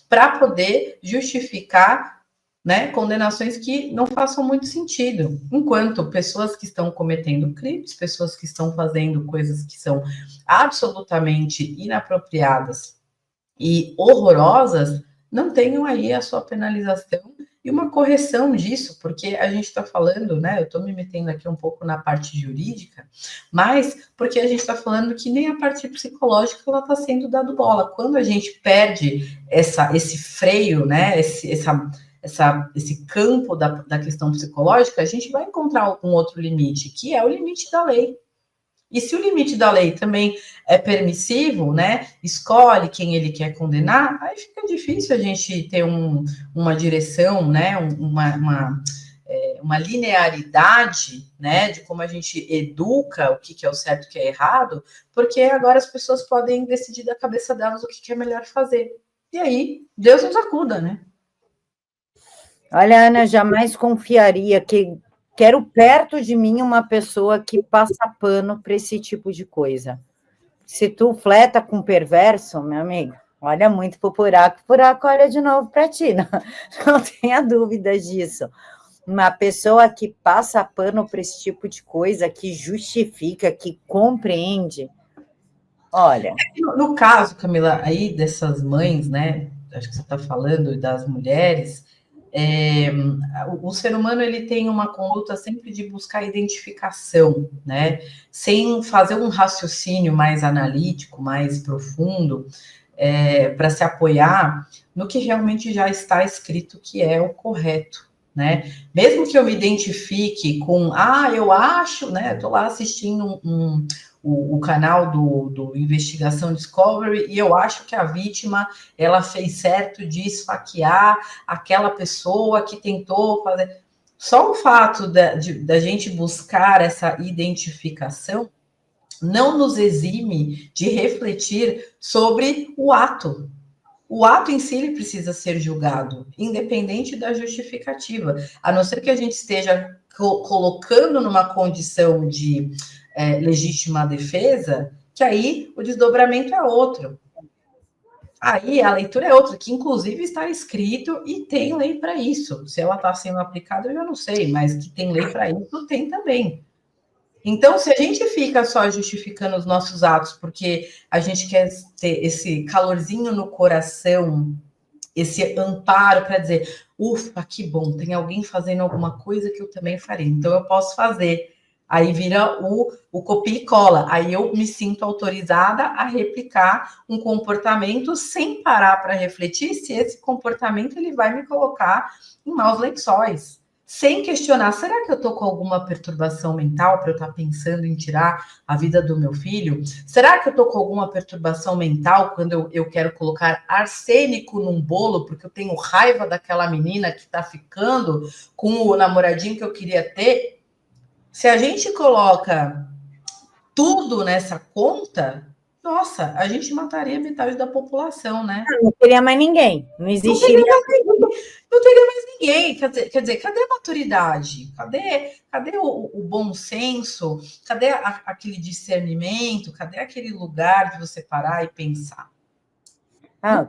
para poder justificar, né, condenações que não façam muito sentido. Enquanto pessoas que estão cometendo crimes, pessoas que estão fazendo coisas que são absolutamente inapropriadas e horrorosas, não tenham aí a sua penalização e uma correção disso, porque a gente está falando, né? Eu estou me metendo aqui um pouco na parte jurídica, mas porque a gente está falando que nem a parte psicológica ela está sendo dado bola. Quando a gente perde esse freio, né? Esse campo da questão psicológica, a gente vai encontrar um outro limite, que é o limite da lei. E se o limite da lei também é permissivo, né? Escolhe quem ele quer condenar, aí fica difícil a gente ter uma direção, né? Uma linearidade, né? De como a gente educa o que é o certo e o que é errado, porque agora as pessoas podem decidir da cabeça delas o que é melhor fazer. E aí, Deus nos acuda, né? Olha, Ana, jamais confiaria que quero perto de mim uma pessoa que passa pano para esse tipo de coisa. Se tu fleta com perverso, meu amigo, olha muito pro buraco olha de novo para ti, não tenha dúvida disso. Uma pessoa que passa pano para esse tipo de coisa, que justifica, que compreende, olha... No caso, Camila, aí dessas mães, né, acho que você está falando, das mulheres, o ser humano ele tem uma conduta sempre de buscar identificação, né? Sem fazer um raciocínio mais analítico, mais profundo, para se apoiar no que realmente já está escrito que é o correto, né? Mesmo que eu me identifique com, eu acho, né? Estou lá assistindo o canal do Investigação Discovery e eu acho que a vítima ela fez certo de esfaquear aquela pessoa que tentou fazer. Só o fato da gente buscar essa identificação não nos exime de refletir sobre o ato. O ato em si ele precisa ser julgado, independente da justificativa, a não ser que a gente esteja colocando numa condição de legítima defesa, que aí o desdobramento é outro. Aí a leitura é outra, que inclusive está escrito e tem lei para isso. Se ela está sendo aplicada, eu já não sei, mas que tem lei para isso, tem também. Então, se a gente fica só justificando os nossos atos porque a gente quer ter esse calorzinho no coração, esse amparo para dizer, ufa, que bom, tem alguém fazendo alguma coisa que eu também faria, então eu posso fazer. Aí vira o copia e cola. Aí eu me sinto autorizada a replicar um comportamento sem parar para refletir se esse comportamento ele vai me colocar em maus lençóis. Sem questionar, será que eu estou com alguma perturbação mental para eu estar pensando em tirar a vida do meu filho? Será que eu estou com alguma perturbação mental quando eu quero colocar arsênico num bolo porque eu tenho raiva daquela menina que está ficando com o namoradinho que eu queria ter? Se a gente coloca tudo nessa conta, nossa, a gente mataria metade da população, né? Não teria mais ninguém, não existiria. Não teria mais ninguém. Quer dizer, cadê a maturidade? Cadê o bom senso? Cadê aquele discernimento? Cadê aquele lugar de você parar e pensar?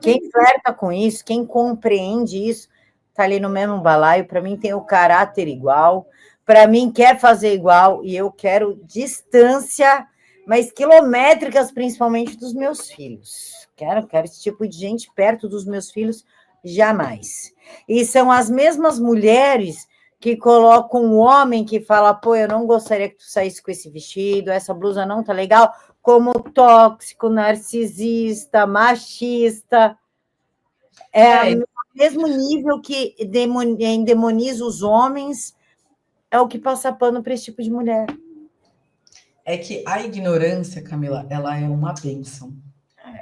Quem flerta com isso, quem compreende isso, está ali no mesmo balaio. Para mim, tem o caráter igual. Para mim, quer fazer igual. E eu quero distância, mas quilométricas, principalmente dos meus filhos. Quero esse tipo de gente perto dos meus filhos, jamais. E são as mesmas mulheres que colocam um homem que fala, pô, eu não gostaria que tu saísse com esse vestido, essa blusa não tá legal, como tóxico, narcisista, machista. O mesmo nível que endemoniza os homens, é o que passa pano para esse tipo de mulher. É que a ignorância, Camila, ela é uma bênção.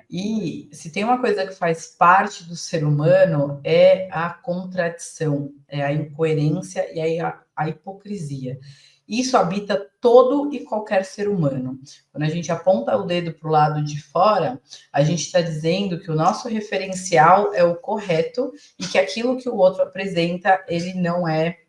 E se tem uma coisa que faz parte do ser humano é a contradição, é a incoerência e a hipocrisia. Isso habita todo e qualquer ser humano. Quando a gente aponta o dedo para o lado de fora, a gente está dizendo que o nosso referencial é o correto e que aquilo que o outro apresenta, ele não é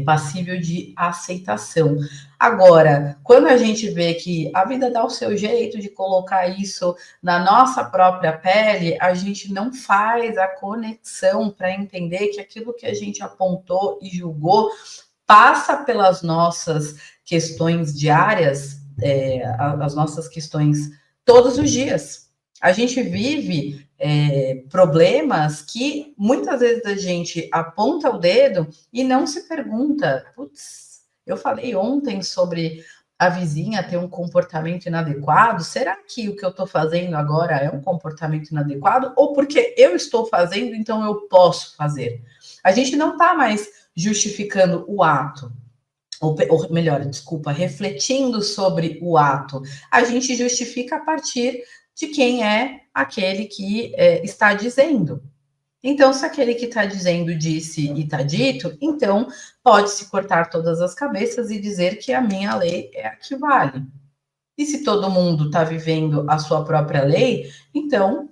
passível de aceitação. Agora, quando a gente vê que a vida dá o seu jeito de colocar isso na nossa própria pele, a gente não faz a conexão para entender que aquilo que a gente apontou e julgou passa pelas nossas questões diárias, as nossas questões todos os dias. A gente vive problemas que muitas vezes a gente aponta o dedo e não se pergunta, putz, eu falei ontem sobre a vizinha ter um comportamento inadequado, será que o que eu estou fazendo agora é um comportamento inadequado? Ou porque eu estou fazendo, então eu posso fazer? A gente não está mais justificando o ato, ou melhor, desculpa, refletindo sobre o ato. A gente justifica a partir de quem é aquele que está dizendo. Então, se aquele que está dizendo disse e está dito, então pode-se cortar todas as cabeças e dizer que a minha lei é a que vale. E se todo mundo está vivendo a sua própria lei, então, o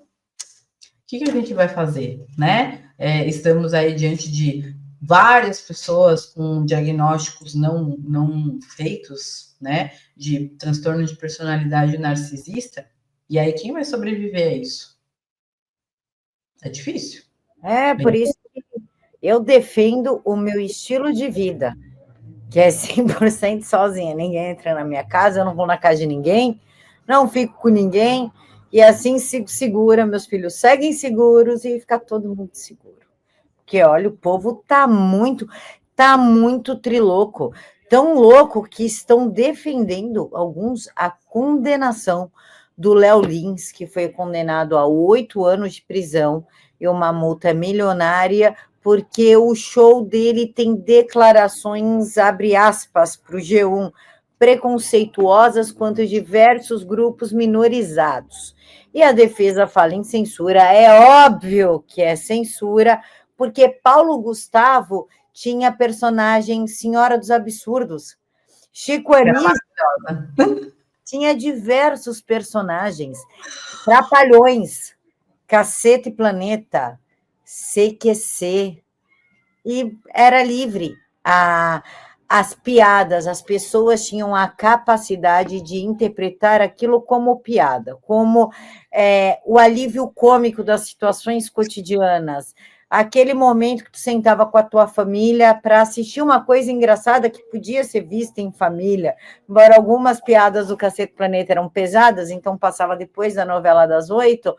que a gente vai fazer, né? Estamos aí diante de várias pessoas com diagnósticos não feitos, né? De transtorno de personalidade narcisista. E aí, quem vai sobreviver a isso? É difícil. Por isso que eu defendo o meu estilo de vida, que é 100% sozinha. Ninguém entra na minha casa, eu não vou na casa de ninguém, não fico com ninguém, e assim sigo segura, meus filhos seguem seguros e fica todo mundo seguro. Porque, olha, o povo tá muito triloco. Tão louco que estão defendendo alguns a condenação do Léo Lins, que foi condenado a 8 anos de prisão e uma multa milionária, porque o show dele tem declarações, abre aspas, para o G1, preconceituosas quanto diversos grupos minorizados. E a defesa fala em censura. É óbvio que é censura, porque Paulo Gustavo tinha personagem Senhora dos Absurdos. Chico Anísio tinha diversos personagens. Trapalhões, Cacete e Planeta, CQC, e era livre. As piadas, as pessoas tinham a capacidade de interpretar aquilo como piada, como o alívio cômico das situações cotidianas. Aquele momento que tu sentava com a tua família para assistir uma coisa engraçada que podia ser vista em família, embora algumas piadas do Cacete Planeta eram pesadas, então passava depois da novela das 8,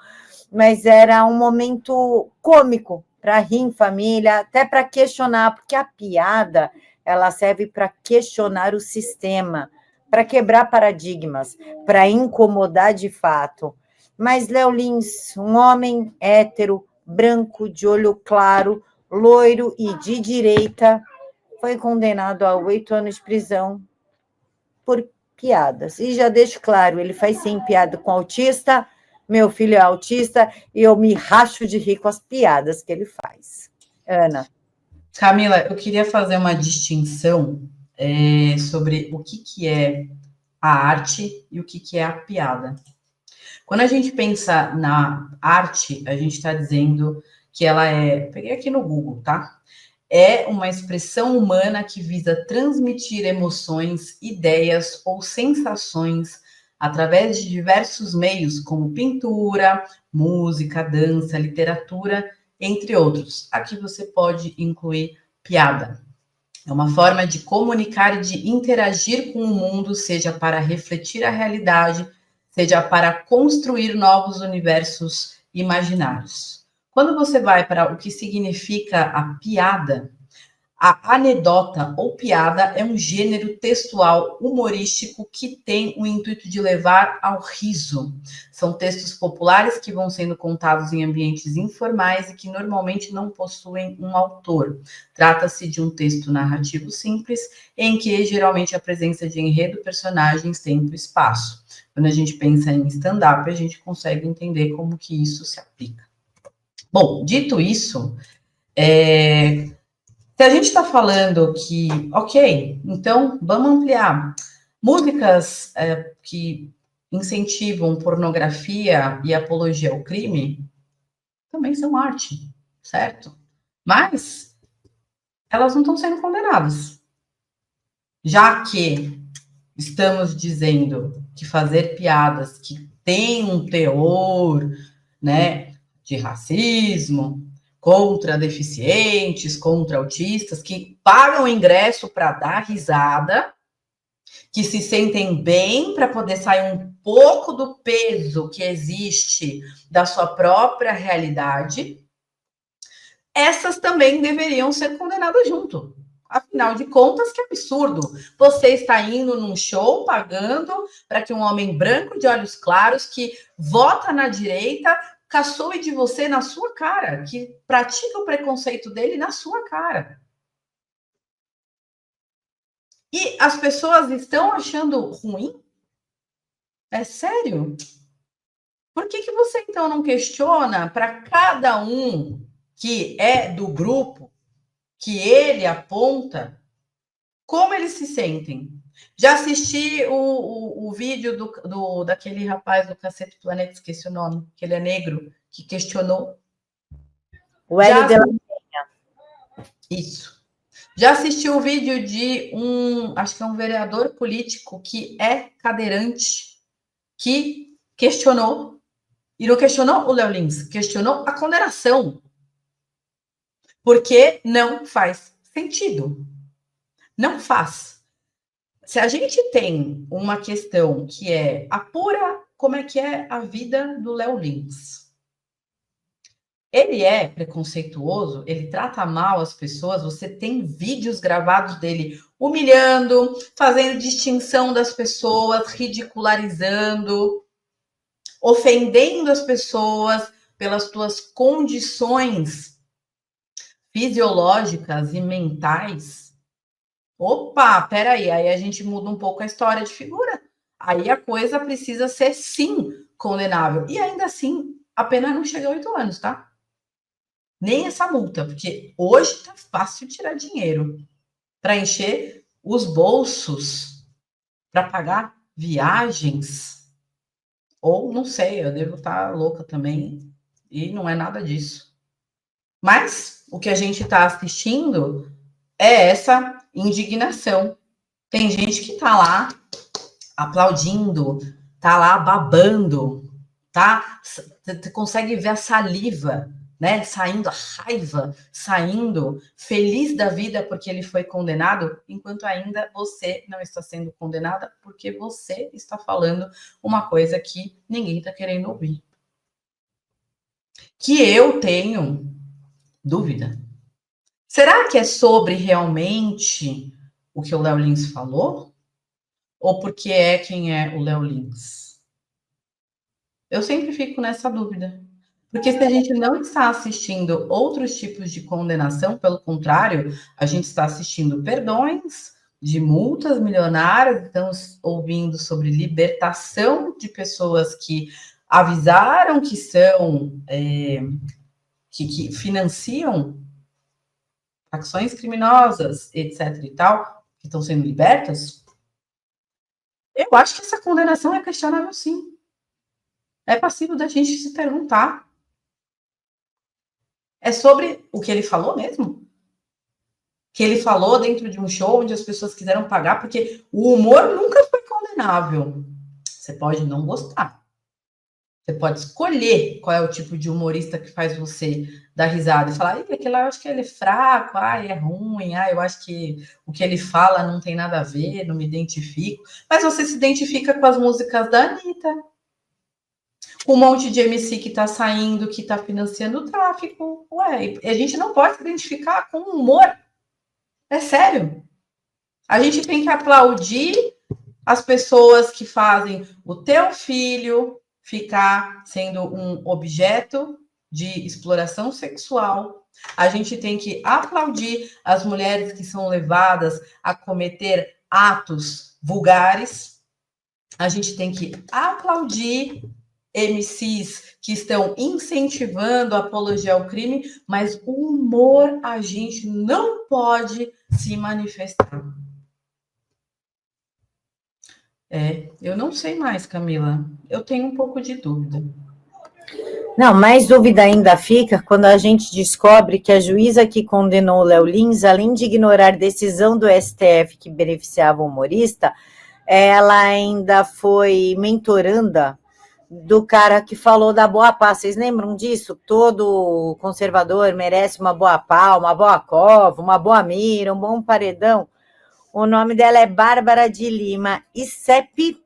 mas era um momento cômico para rir em família, até para questionar, porque a piada ela serve para questionar o sistema, para quebrar paradigmas, para incomodar de fato. Mas Léo Lins, um homem hétero, branco, de olho claro, loiro e de direita, foi condenado a 8 anos de prisão por piadas. E já deixo claro, ele faz sim piada com autista, meu filho é autista, e eu me racho de rir com as piadas que ele faz. Ana. Camila, eu queria fazer uma distinção sobre o que é a arte e o que é a piada. Quando a gente pensa na arte, a gente está dizendo que ela peguei aqui no Google, tá? É uma expressão humana que visa transmitir emoções, ideias ou sensações através de diversos meios, como pintura, música, dança, literatura, entre outros. Aqui você pode incluir piada. É uma forma de comunicar e de interagir com o mundo, seja para refletir a realidade, seja para construir novos universos imaginários. Quando você vai para o que significa a piada, a anedota ou piada é um gênero textual humorístico que tem o intuito de levar ao riso. São textos populares que vão sendo contados em ambientes informais e que normalmente não possuem um autor. Trata-se de um texto narrativo simples, em que geralmente a presença de enredo, personagens, tempo e espaço. Quando a gente pensa em stand-up, a gente consegue entender como que isso se aplica. Bom, dito isso, se a gente está falando que, ok, então vamos ampliar. Músicas que incentivam pornografia e apologia ao crime também são arte, certo? Mas elas não estão sendo condenadas. Já que estamos dizendo que fazer piadas que têm um teor, né, de racismo, contra deficientes, contra autistas, que pagam ingresso para dar risada, que se sentem bem para poder sair um pouco do peso que existe da sua própria realidade, essas também deveriam ser condenadas junto. Afinal de contas, que absurdo. Você está indo num show pagando para que um homem branco de olhos claros que vota na direita caçoe de você na sua cara, que pratica o preconceito dele na sua cara. E as pessoas estão achando ruim? É sério? Por que você então não questiona para cada um que é do grupo que ele aponta como eles se sentem? Já assisti o vídeo daquele rapaz do Cacete Planeta, esqueci o nome, que ele é negro, que questionou. O Hélio de la Isso. Já assisti o vídeo de acho que é um vereador político que é cadeirante, que questionou, e não questionou o Léo Lins, questionou a condenação, porque não faz sentido. Não faz. Se a gente tem uma questão que é como é que é a vida do Léo Lins. Ele é preconceituoso, ele trata mal as pessoas, você tem vídeos gravados dele humilhando, fazendo distinção das pessoas, ridicularizando, ofendendo as pessoas pelas suas condições fisiológicas e mentais. Opa, peraí, aí a gente muda um pouco a história de figura. Aí a coisa precisa ser, sim, condenável. E ainda assim, a pena não chega a 8 anos, tá? Nem essa multa, porque hoje tá fácil tirar dinheiro para encher os bolsos, para pagar viagens. Ou não sei, eu devo estar louca também, e não é nada disso. Mas o que a gente está assistindo é essa indignação. Tem gente que tá lá aplaudindo, tá lá babando, tá? Você consegue ver a saliva, né? Saindo, a raiva saindo, feliz da vida porque ele foi condenado, enquanto ainda você não está sendo condenada porque você está falando uma coisa que ninguém está querendo ouvir. Que eu tenho dúvida. Será que é sobre realmente o que o Léo Lins falou? Ou porque é quem é o Léo Lins? Eu sempre fico nessa dúvida. Porque se a gente não está assistindo outros tipos de condenação, pelo contrário, a gente está assistindo perdões de multas milionárias, estamos ouvindo sobre libertação de pessoas que avisaram que são, que financiam facções criminosas, etc. e tal, que estão sendo libertas. Eu acho que essa condenação é questionável, sim. É passível da gente se perguntar. É sobre o que ele falou mesmo? Que ele falou dentro de um show onde as pessoas quiseram pagar, porque o humor nunca foi condenável. Você pode não gostar. Você pode escolher qual é o tipo de humorista que faz você dar risada e falar, aquele lá eu acho que ele é fraco, é ruim, eu acho que o que ele fala não tem nada a ver, não me identifico. Mas você se identifica com as músicas da Anitta, com um monte de MC que está saindo, que está financiando o tráfico. Ué, a gente não pode se identificar com o humor. É sério. A gente tem que aplaudir as pessoas que fazem o teu filho ficar sendo um objeto de exploração sexual. A gente tem que aplaudir as mulheres que são levadas a cometer atos vulgares. A gente tem que aplaudir MCs que estão incentivando a apologia ao crime, mas o humor a gente não pode se manifestar. Eu não sei mais, Camila. Eu tenho um pouco de dúvida. Não, mais dúvida ainda fica quando a gente descobre que a juíza que condenou o Léo Lins, além de ignorar decisão do STF que beneficiava o humorista, ela ainda foi mentoranda do cara que falou da boa pá. Vocês lembram disso? Todo conservador merece uma boa pá, uma boa cova, uma boa mira, um bom paredão. O nome dela é Bárbara de Lima Icep,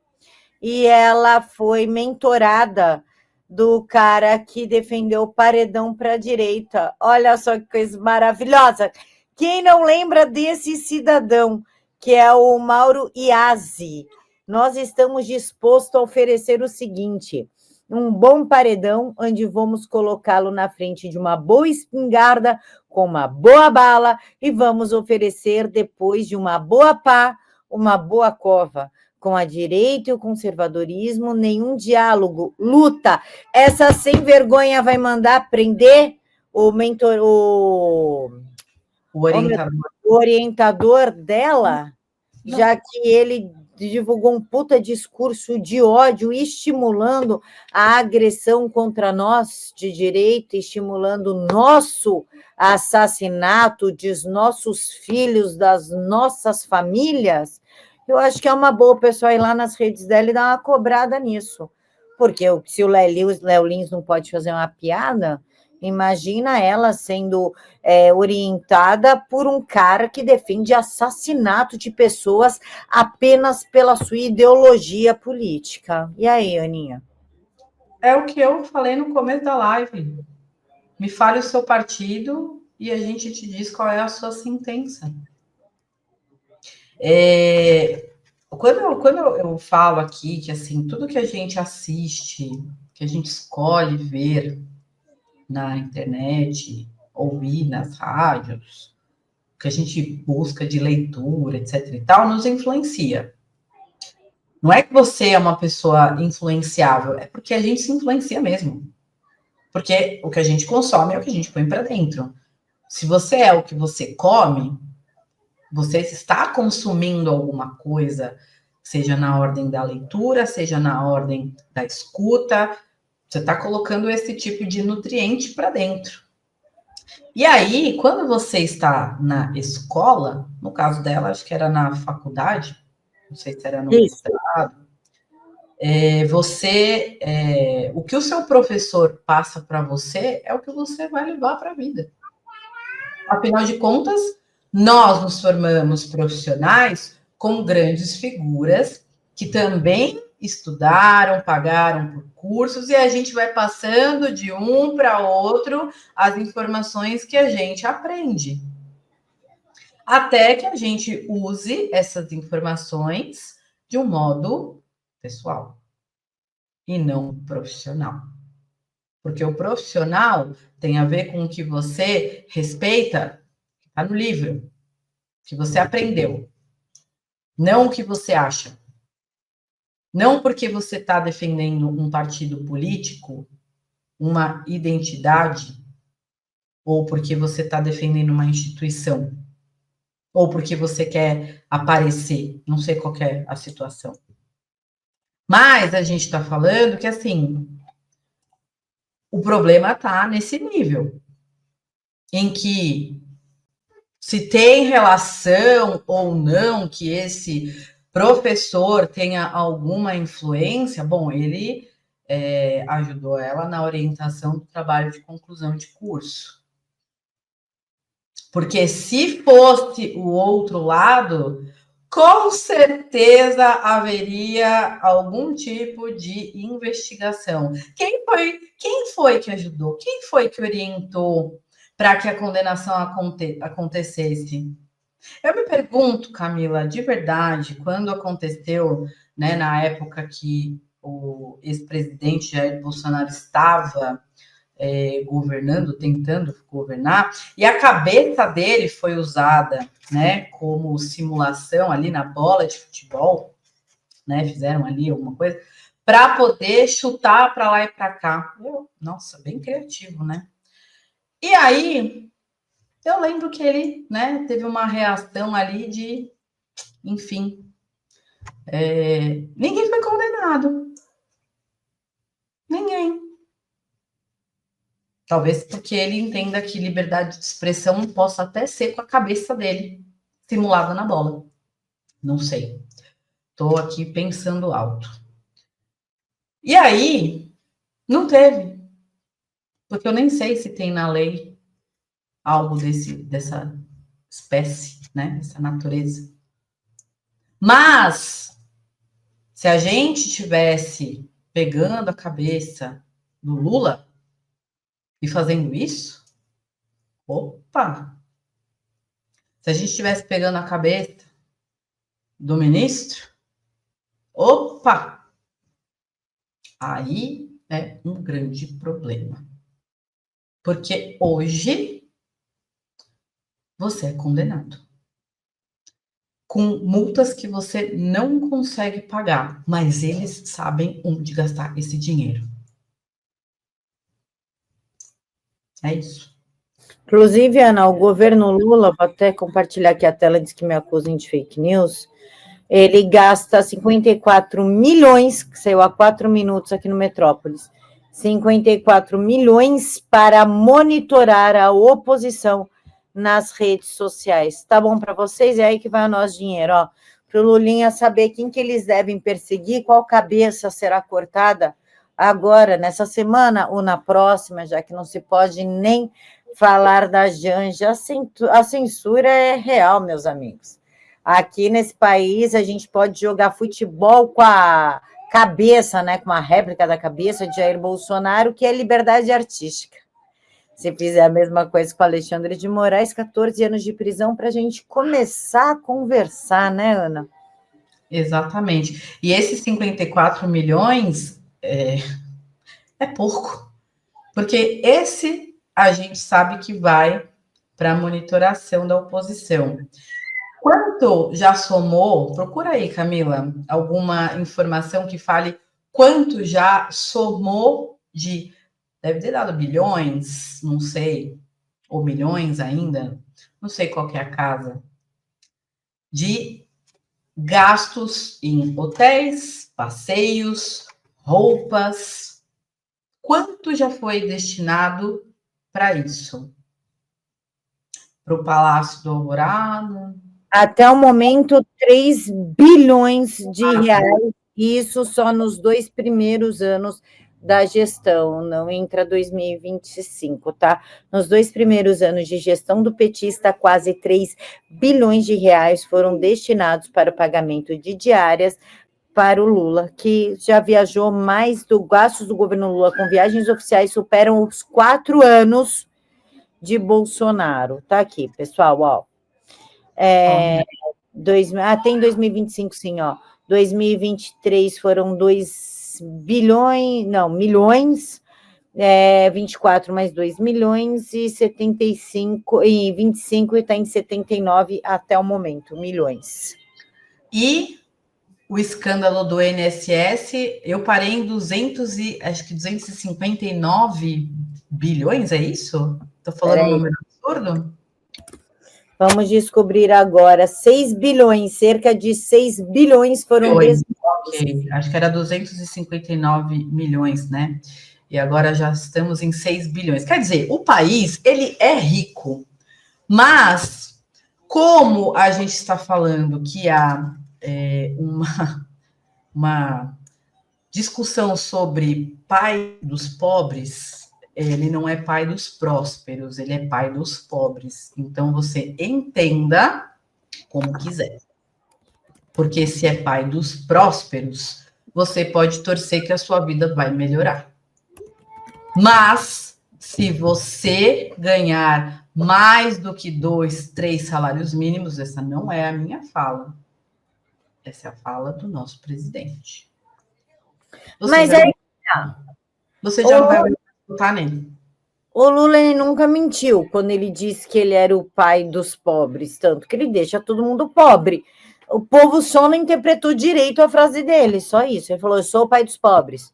e ela foi mentorada do cara que defendeu o paredão para a direita. Olha só que coisa maravilhosa. Quem não lembra desse cidadão, que é o Mauro Iazzi? Nós estamos dispostos a oferecer o seguinte: um bom paredão, onde vamos colocá-lo na frente de uma boa espingarda, com uma boa bala, e vamos oferecer, depois de uma boa pá, uma boa cova. Com a direita e o conservadorismo, nenhum diálogo, luta. Essa sem vergonha vai mandar prender o mentor, o orientador dela, não. Já que ele divulgou um puta discurso de ódio, estimulando a agressão contra nós de direita, estimulando o nosso assassinato dos nossos filhos, das nossas famílias. Eu acho que é uma boa o pessoal ir lá nas redes dela e dar uma cobrada nisso. Porque se o Léo Lins não pode fazer uma piada, imagina ela sendo orientada por um cara que defende assassinato de pessoas apenas pela sua ideologia política. E aí, Aninha? É o que eu falei no começo da live. me fale o seu partido e a gente te diz qual é a sua sentença. Quando eu falo aqui que, assim, tudo que a gente assiste, que a gente escolhe ver na internet, ouvir nas rádios, que a gente busca de leitura, etc e tal, nos influencia. Não é que você é uma pessoa influenciável, é porque a gente se influencia mesmo. Porque o que a gente consome é o que a gente põe para dentro. Se você é o que você come, você está consumindo alguma coisa, seja na ordem da leitura, seja na ordem da escuta, você está colocando esse tipo de nutriente para dentro. E aí, quando você está na escola, no caso dela, acho que era na faculdade, não sei se era no mestrado, o que o seu professor passa para você é o que você vai levar para a vida. Afinal de contas, nós nos formamos profissionais com grandes figuras que também estudaram, pagaram por cursos, e a gente vai passando de um para outro as informações que a gente aprende. Até que a gente use essas informações de um modo pessoal e não profissional. Porque o profissional tem a ver com o que você respeita, está no livro, que você aprendeu. Não o que você acha. Não porque você está defendendo um partido político, uma identidade, ou porque você está defendendo uma instituição, ou porque você quer aparecer, não sei qual é a situação. Mas a gente está falando que, assim, o problema está nesse nível, em que se tem relação ou não que esse professor tenha alguma influência, bom, ele ajudou ela na orientação do trabalho de conclusão de curso. Porque se fosse o outro lado, com certeza haveria algum tipo de investigação. Quem foi que ajudou? Quem foi que orientou para que a condenação acontecesse? Eu me pergunto, Camila, de verdade, quando aconteceu, né, na época que o ex-presidente Jair Bolsonaro estava governando, tentando governar, e a cabeça dele foi usada, né, como simulação ali na bola de futebol, né, fizeram ali alguma coisa, para poder chutar para lá e para cá. Nossa, bem criativo, né? E aí, eu lembro que ele, né, teve uma reação ali de, enfim, ninguém foi condenado. Ninguém. Talvez porque ele entenda que liberdade de expressão possa até ser com a cabeça dele simulada na bola. Não sei. Estou aqui pensando alto. E aí, não teve. Porque eu nem sei se tem na lei algo dessa espécie, né? Dessa natureza. Mas, se a gente tivesse pegando a cabeça do Lula e fazendo isso, opa! Se a gente estivesse pegando a cabeça do ministro, opa! Aí é um grande problema. Porque hoje você é condenado com multas que você não consegue pagar, mas eles sabem onde gastar esse dinheiro. É isso. Inclusive, Ana, o governo Lula, vou até compartilhar aqui a tela, diz que me acusem de fake news, ele gasta 54 milhões, que saiu há 4 minutos aqui no Metrópolis, 54 milhões para monitorar a oposição nas redes sociais. Tá bom para vocês? É aí que vai o nosso dinheiro, ó. Para o Lulinha saber quem que eles devem perseguir, qual cabeça será cortada agora, nessa semana, ou na próxima, já que não se pode nem falar da Janja. A censura é real, meus amigos. Aqui nesse país, a gente pode jogar futebol com a cabeça, né, com uma réplica da cabeça de Jair Bolsonaro, que é liberdade artística. Se fizer a mesma coisa com o Alexandre de Moraes, 14 anos de prisão para a gente começar a conversar, né, Ana? Exatamente. E esses 54 milhões é pouco, porque esse a gente sabe que vai para a monitoração da oposição. Quanto já somou? Procura aí, Camila, alguma informação que fale quanto já somou de. Deve ter dado bilhões, não sei, ou milhões ainda, não sei qual que é a casa, de gastos em hotéis, passeios, roupas. Quanto já foi destinado para isso? Para o Palácio do Alvorada? Até o momento, 3 bilhões de reais, isso só nos 2 primeiros anos da gestão, não entra 2025, tá? Nos 2 primeiros anos de gestão do petista, quase 3 bilhões de reais foram destinados para o pagamento de diárias para o Lula, que já viajou mais do gastos do governo Lula com viagens oficiais, superam os 4 anos de Bolsonaro. Tá aqui, pessoal, ó. Tem 2025, sim, ó. 2023 foram 2 bilhões, não, milhões, 24 mais 2 milhões e 75, e 25 e está em 79 até o momento, milhões. E o escândalo do INSS, eu parei em 259 bilhões, é isso? Estou falando um número absurdo? Vamos descobrir agora. 6 bilhões, cerca de 6 bilhões foram desviados. Ok, acho que era 259 milhões, né? E agora já estamos em 6 bilhões. Quer dizer, o país, ele é rico, mas como a gente está falando que há uma discussão sobre pai dos pobres, ele não é pai dos prósperos, ele é pai dos pobres. Então, você entenda como quiser. Porque se é pai dos prósperos, você pode torcer que a sua vida vai melhorar. Mas, se você ganhar mais do que 2, 3 salários mínimos, essa não é a minha fala. Essa é a fala do nosso presidente. Você já não vai votar nele. O Lula nunca mentiu quando ele disse que ele era o pai dos pobres, tanto que ele deixa todo mundo pobre. O povo só não interpretou direito a frase dele, só isso. Ele falou, eu sou o pai dos pobres.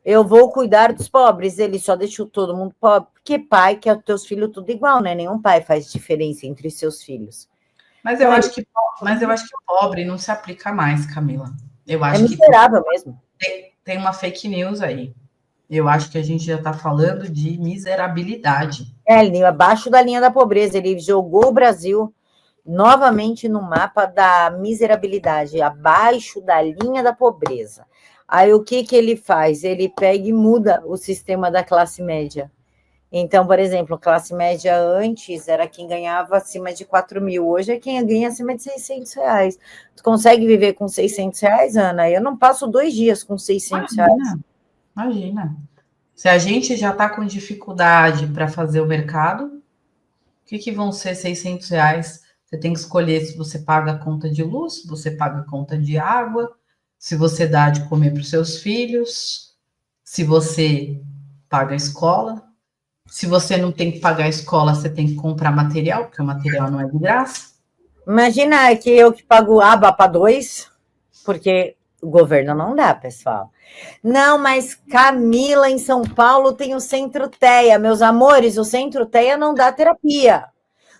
Eu vou cuidar dos pobres. Ele só deixou todo mundo pobre, porque pai quer os teus filhos tudo igual, né? Nenhum pai faz diferença entre seus filhos. Mas eu acho que pobre não se aplica mais, Camila. Eu acho é miserável mesmo. Tem uma fake news aí. Eu acho que a gente já está falando de miserabilidade. Abaixo da linha da pobreza. Ele jogou o Brasil novamente no mapa da miserabilidade, abaixo da linha da pobreza. Aí o que ele faz? Ele pega e muda o sistema da classe média. Então, por exemplo, a classe média antes era quem ganhava acima de 4 mil, hoje é quem ganha acima de 600 reais. Tu consegue viver com 600 reais, Ana? Eu não passo 2 dias com 600 reais. Imagina. Se a gente já está com dificuldade para fazer o mercado, o que vão ser 600 reais? Você tem que escolher se você paga a conta de luz, se você paga a conta de água, se você dá de comer para os seus filhos, se você paga a escola. Se você não tem que pagar a escola, você tem que comprar material, porque o material não é de graça. Imagina que eu que pago aba para 2, porque o governo não dá, pessoal. Não, mas Camila, em São Paulo, tem o Centro TEA. Meus amores, o Centro TEA não dá terapia.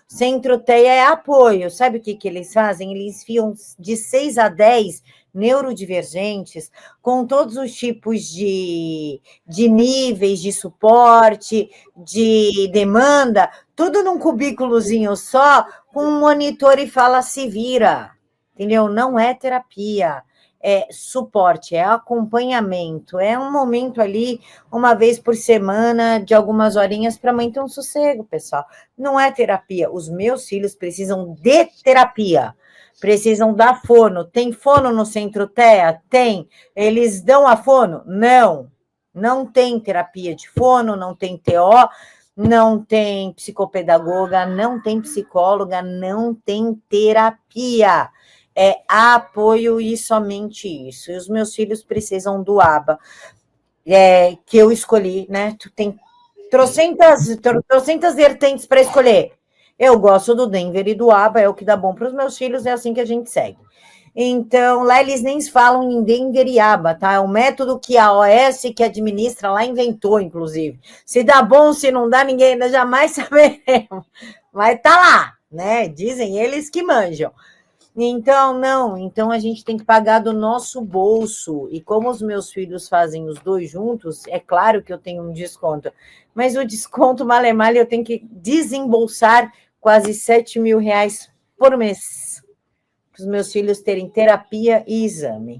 O Centro TEA é apoio. Sabe o que eles fazem? Eles enfiam de 6 a 10 neurodivergentes com todos os tipos de níveis de suporte, de demanda, tudo num cubículozinho só, com um monitor e fala, se vira. Entendeu? Não é terapia. É suporte, é acompanhamento, é um momento ali, uma vez por semana, de algumas horinhas para a mãe ter um sossego, pessoal. Não é terapia. Os meus filhos precisam de terapia, precisam da fono. Tem fono no Centro TEA? Tem. Eles dão a fono? Não. Não tem terapia de fono, não tem TO. não tem psicopedagoga, não tem psicóloga, não tem terapia. É apoio e somente isso. E os meus filhos precisam do ABA, que eu escolhi, né? Tu tem trocentas vertentes para escolher. Eu gosto do Denver e do ABA, é o que dá bom para os meus filhos, é assim que a gente segue. Então, lá eles nem falam em Denver e ABA, tá? É um método que a OS, que administra lá, inventou, inclusive. Se dá bom, se não dá, ninguém ainda jamais saberemos. Mas tá lá, né? Dizem eles que manjam. Então, não, então a gente tem que pagar do nosso bolso. E como os meus filhos fazem os dois juntos, é claro que eu tenho um desconto. Mas o desconto, male eu tenho que desembolsar quase 7 mil reais por mês para os meus filhos terem terapia e exame.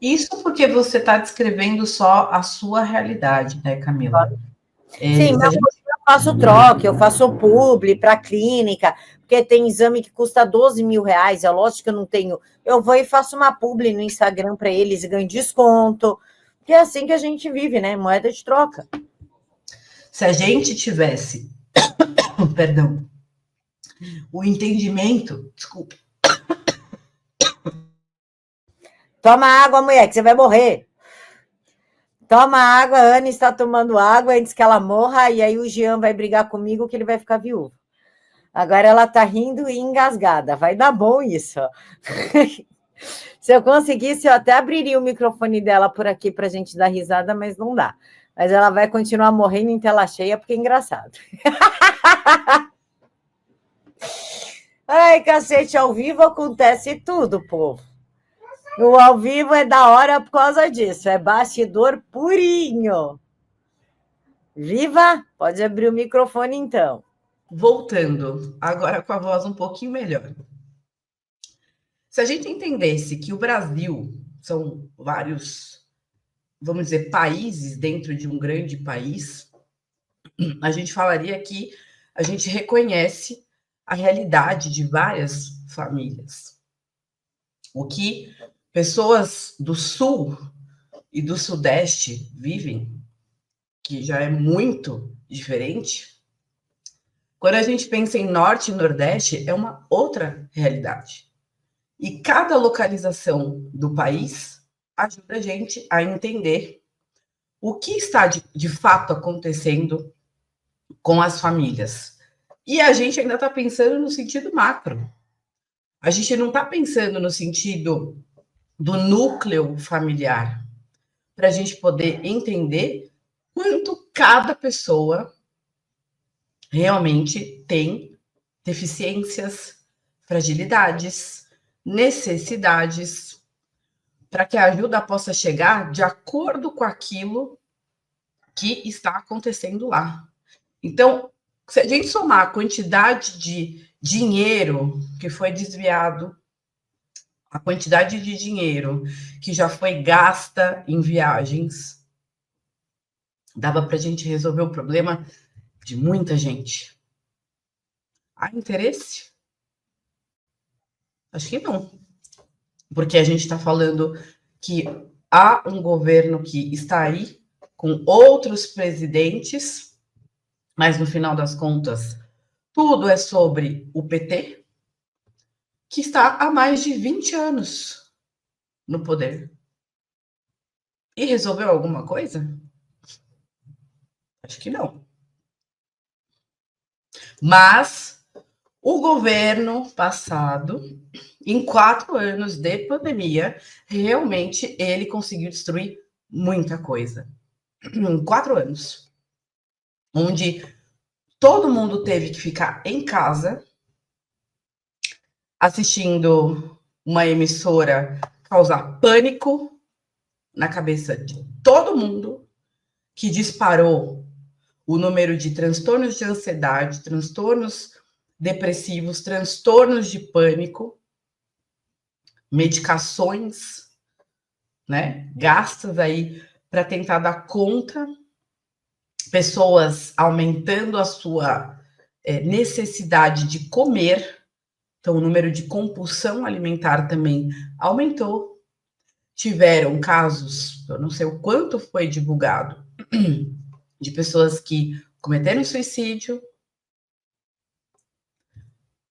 Isso porque você está descrevendo só a sua realidade, né, Camila? Sim, mas eu faço troca, eu faço publi para clínica, porque tem exame que custa 12 mil reais, é lógico que eu não tenho. Eu vou e faço uma publi no Instagram para eles e ganho desconto, que é assim que a gente vive, né? Moeda de troca. Se a gente tivesse, perdão, o entendimento, desculpa. Toma água, mulher, que você vai morrer. Toma água, a Ana está tomando água antes que ela morra, e aí o Jean vai brigar comigo que ele vai ficar viúvo. Agora ela tá rindo e engasgada. Vai dar bom isso. Se eu conseguisse, eu até abriria o microfone dela por aqui para a gente dar risada, mas não dá. Mas ela vai continuar morrendo em tela cheia, porque é engraçado. Ai, cacete, ao vivo acontece tudo, povo. O ao vivo é da hora por causa disso. É bastidor purinho. Viva? Pode abrir o microfone, então. Voltando, agora com a voz um pouquinho melhor. Se a gente entendesse que o Brasil são vários, vamos dizer, países dentro de um grande país, a gente falaria que a gente reconhece a realidade de várias famílias. O que pessoas do Sul e do Sudeste vivem, que já é muito diferente. Quando a gente pensa em Norte e Nordeste, é uma outra realidade. E cada localização do país ajuda a gente a entender o que está de fato acontecendo com as famílias. E a gente ainda está pensando no sentido macro. A gente não está pensando no sentido do núcleo familiar, para a gente poder entender quanto cada pessoa realmente tem deficiências, fragilidades, necessidades, para que a ajuda possa chegar de acordo com aquilo que está acontecendo lá. Então, se a gente somar a quantidade de dinheiro que foi desviado, a quantidade de dinheiro que já foi gasta em viagens, dava para a gente resolver o problema de muita gente. Há interesse? Acho que não. Porque a gente está falando que há um governo que está aí com outros presidentes, mas no final das contas, tudo é sobre o PT, que está há mais de 20 anos no poder. E resolveu alguma coisa? Acho que não. Mas o governo passado, em 4 anos de pandemia, realmente ele conseguiu destruir muita coisa. Em 4 anos. Onde todo mundo teve que ficar em casa, assistindo uma emissora causar pânico na cabeça de todo mundo, que disparou o número de transtornos de ansiedade, transtornos depressivos, transtornos de pânico, medicações, né, gastas aí para tentar dar conta, pessoas aumentando a sua necessidade de comer, então o número de compulsão alimentar também aumentou. Tiveram casos, eu não sei o quanto foi divulgado, de pessoas que cometeram suicídio,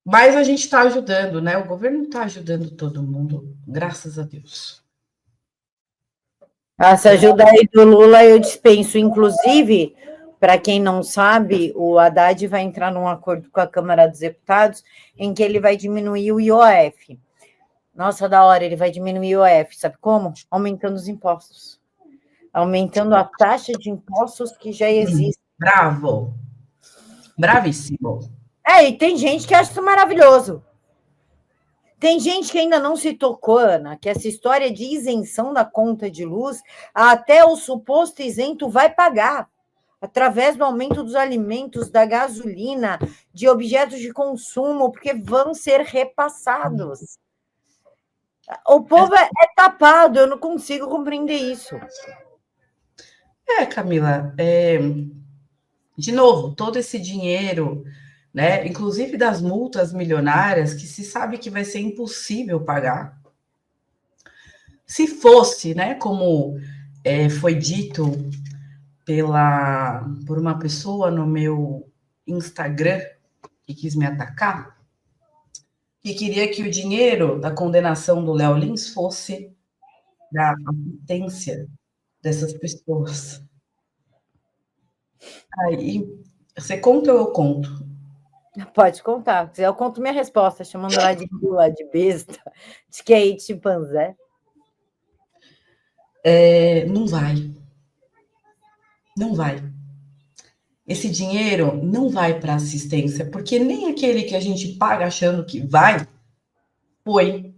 mas a gente está ajudando, né? O governo está ajudando todo mundo, graças a Deus. Essa ajuda aí do Lula eu dispenso. Inclusive, para quem não sabe, o Haddad vai entrar num acordo com a Câmara dos Deputados em que ele vai diminuir o IOF. Nossa, da hora, ele vai diminuir o IOF. Sabe como? Aumentando os impostos. Aumentando a taxa de impostos que já existe. Bravo. Bravíssimo. E tem gente que acha isso maravilhoso. Tem gente que ainda não se tocou, Ana, que essa história de isenção da conta de luz, até o suposto isento vai pagar, através do aumento dos alimentos, da gasolina, de objetos de consumo, porque vão ser repassados. O povo é tapado, eu não consigo compreender isso. Camila, de novo, todo esse dinheiro, né, inclusive das multas milionárias, que se sabe que vai ser impossível pagar. Se fosse, né, como foi dito por uma pessoa no meu Instagram que quis me atacar, que queria que o dinheiro da condenação do Léo Lins fosse da assistência dessas pessoas. Aí, você conta ou eu conto? Pode contar. Eu conto minha resposta, chamando ela de bula, de besta, de que é chimpanzé. Não vai. Não vai. Esse dinheiro não vai para assistência, porque nem aquele que a gente paga achando que vai, foi.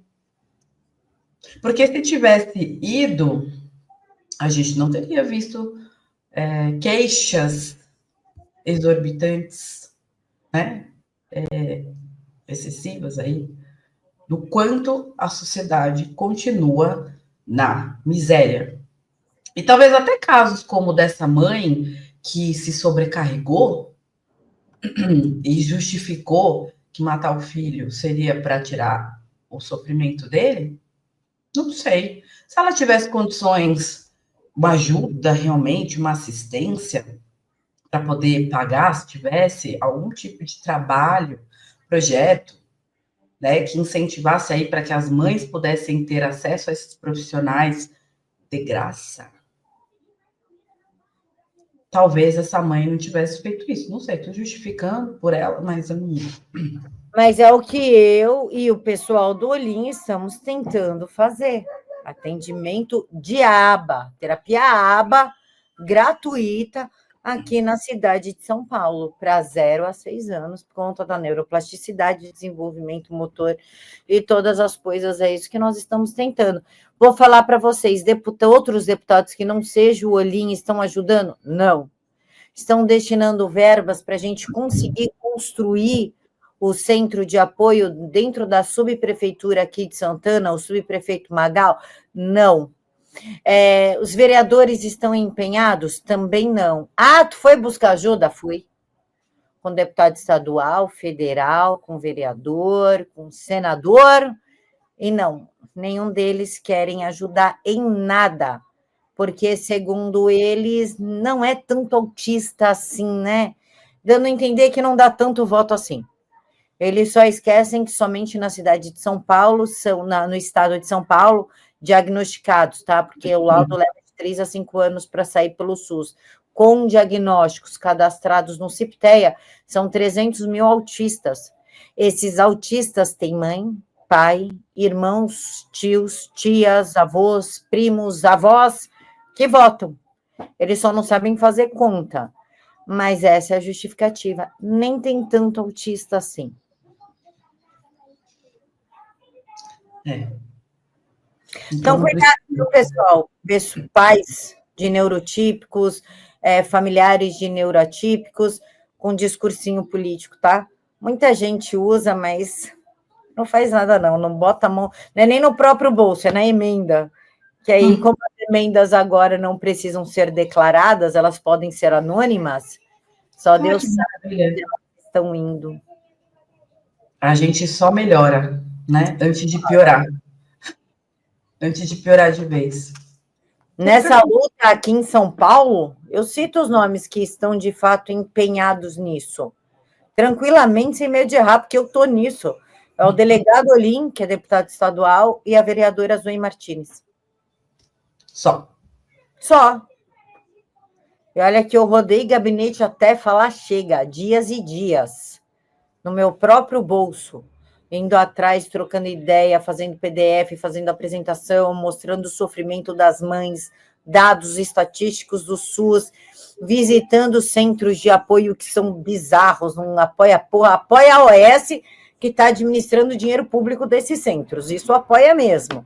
Porque se tivesse ido, a gente não teria visto queixas exorbitantes, né? Excessivas aí, do quanto a sociedade continua na miséria. E talvez até casos como dessa mãe que se sobrecarregou e justificou que matar o filho seria para tirar o sofrimento dele, não sei. Se ela tivesse condições, uma ajuda realmente, uma assistência para poder pagar, se tivesse algum tipo de trabalho, projeto, né, que incentivasse aí para que as mães pudessem ter acesso a esses profissionais de graça, talvez essa mãe não tivesse feito isso. Não sei, estou justificando por ela, mas eu não. Mas é o que eu e o pessoal do Olhinho estamos tentando fazer. Atendimento de aba, terapia aba, gratuita, aqui na cidade de São Paulo, para 0 a 6 anos, por conta da neuroplasticidade, desenvolvimento motor e todas as coisas, é isso que nós estamos tentando. Vou falar para vocês, outros deputados que não sejam o Olhinho estão ajudando? Não. Estão destinando verbas para a gente conseguir construir o centro de apoio dentro da subprefeitura aqui de Santana, o subprefeito Magal? Não. Os vereadores estão empenhados? Também não. Tu foi buscar ajuda? Fui. Com deputado estadual, federal, com vereador, com senador, e não, nenhum deles querem ajudar em nada, porque, segundo eles, não é tanto autista assim, né? Dando a entender que não dá tanto voto assim. Eles só esquecem que somente na cidade de São Paulo, no estado de São Paulo, diagnosticados, tá? Porque o laudo leva de 3 a 5 anos para sair pelo SUS. Com diagnósticos cadastrados no CIPTEA, são 300 mil autistas. Esses autistas têm mãe, pai, irmãos, tios, tias, avós, primos, avós, que votam. Eles só não sabem fazer conta. Mas essa é a justificativa. Nem tem tanto autista assim. Então, cuidado, pessoal, pais de neurotípicos, familiares de neuroatípicos, com discursinho político, tá? Muita gente usa, mas não faz nada não bota a mão, não é nem no próprio bolso, é na emenda, que aí, como as emendas agora não precisam ser declaradas, elas podem ser anônimas, só Deus sabe onde elas estão indo. A gente só melhora, né? Antes de piorar. Antes de piorar de vez. Nessa luta aqui em São Paulo, eu cito os nomes que estão de fato empenhados nisso, tranquilamente, sem medo de errar, porque eu estou nisso. É o delegado Olim, que é deputado estadual, e a vereadora Zoe Martins. Só. E olha que eu rodei gabinete até falar chega, dias e dias, no meu próprio bolso, indo atrás, trocando ideia, fazendo PDF, fazendo apresentação, mostrando o sofrimento das mães, dados estatísticos do SUS, visitando centros de apoio que são bizarros, não apoia a OS, que está administrando o dinheiro público desses centros, isso apoia mesmo.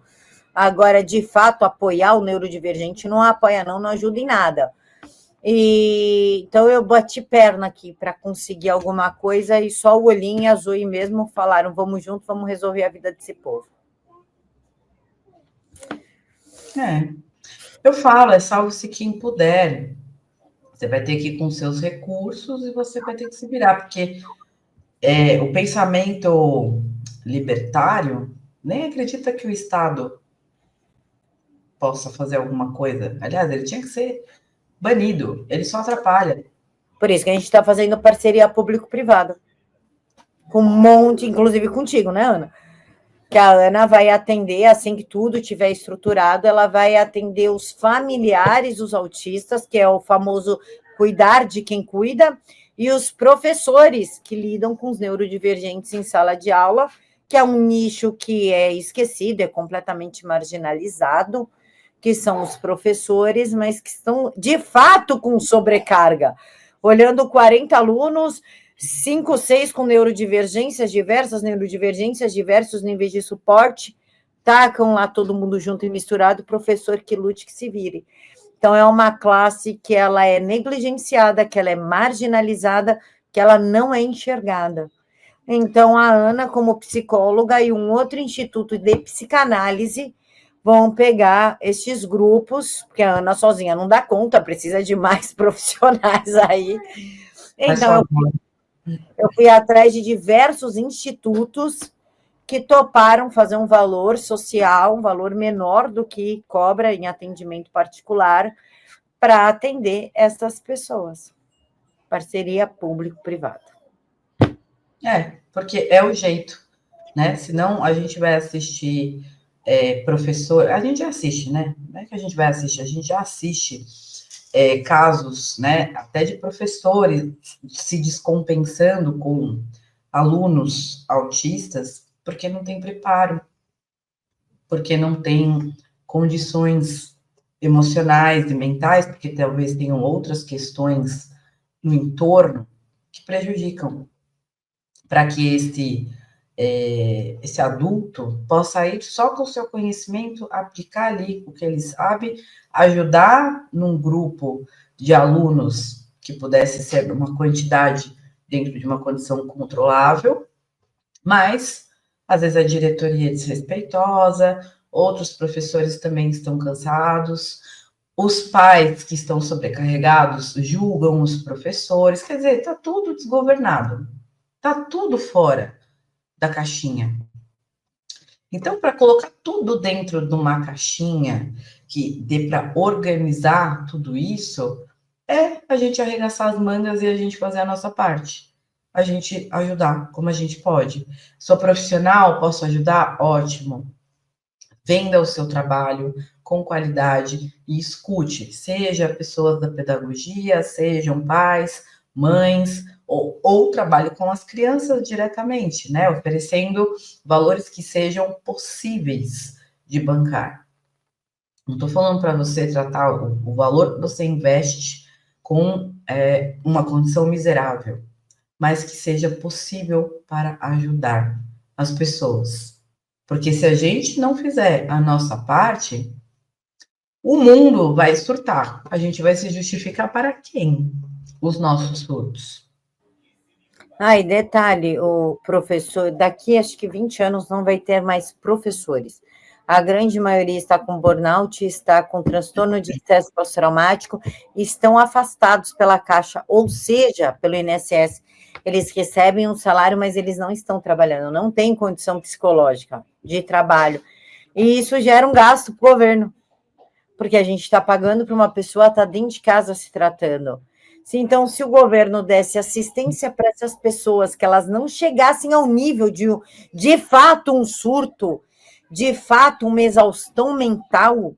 Agora, de fato, apoiar o neurodivergente não apoia não ajuda em nada. Então eu bati perna aqui para conseguir alguma coisa e só o Olim e a Zoe mesmo falaram, vamos junto, vamos resolver a vida desse povo. Eu falo, é salve-se quem puder. Você vai ter que ir com seus recursos e você vai ter que se virar, porque o pensamento libertário nem acredita que o Estado possa fazer alguma coisa. Aliás, ele tinha que ser banido, ele só atrapalha. Por isso que a gente está fazendo parceria público-privada. Com um monte, inclusive contigo, né, Ana? Que a Ana vai atender, assim que tudo estiver estruturado, ela vai atender os familiares dos autistas, que é o famoso cuidar de quem cuida, e os professores que lidam com os neurodivergentes em sala de aula, que é um nicho que é esquecido, é completamente marginalizado, que são os professores, mas que estão, de fato, com sobrecarga. Olhando 40 alunos, 5, 6 com neurodivergências diversas, diversos níveis de suporte, tacam lá todo mundo junto e misturado, professor que lute, que se vire. Então, é uma classe que ela é negligenciada, que ela é marginalizada, que ela não é enxergada. Então, a Ana, como psicóloga, e um outro instituto de psicanálise vão pegar estes grupos, porque a Ana sozinha não dá conta, precisa de mais profissionais aí. Então, eu fui atrás de diversos institutos que toparam fazer um valor social, um valor menor do que cobra em atendimento particular, para atender essas pessoas. Parceria público-privada. Porque é o jeito, né? Senão a gente vai assistir professor, a gente assiste, né? Não é que a gente vai assistir, a gente já assiste casos, né? Até de professores se descompensando com alunos autistas, porque não tem preparo, porque não tem condições emocionais e mentais, porque talvez tenham outras questões no entorno que prejudicam para que esse adulto possa ir só com o seu conhecimento, aplicar ali o que ele sabe, ajudar num grupo de alunos que pudesse ser uma quantidade dentro de uma condição controlável, mas às vezes a diretoria é desrespeitosa, outros professores também estão cansados, os pais que estão sobrecarregados julgam os professores, quer dizer, está tudo desgovernado, está tudo fora da caixinha. Então, para colocar tudo dentro de uma caixinha que dê para organizar tudo isso, é a gente arregaçar as mangas e a gente fazer a nossa parte. A gente ajudar como a gente pode. Sou profissional, posso ajudar? Ótimo. Venda o seu trabalho com qualidade e escute, seja pessoas da pedagogia, sejam pais, mães, ou trabalhe com as crianças diretamente, né? Oferecendo valores que sejam possíveis de bancar. Não estou falando para você tratar o valor que você investe com uma condição miserável, mas que seja possível para ajudar as pessoas. Porque se a gente não fizer a nossa parte, o mundo vai surtar. A gente vai se justificar para quem? Os nossos surtos. E detalhe, o professor, daqui acho que 20 anos não vai ter mais professores. A grande maioria está com burnout, está com transtorno de estresse pós-traumático, estão afastados pela Caixa, ou seja, pelo INSS. Eles recebem um salário, mas eles não estão trabalhando, não têm condição psicológica de trabalho. E isso gera um gasto para o governo, porque a gente está pagando para uma pessoa estar dentro de casa se tratando. Então, se o governo desse assistência para essas pessoas, que elas não chegassem ao nível de fato, um surto, de fato, uma exaustão mental,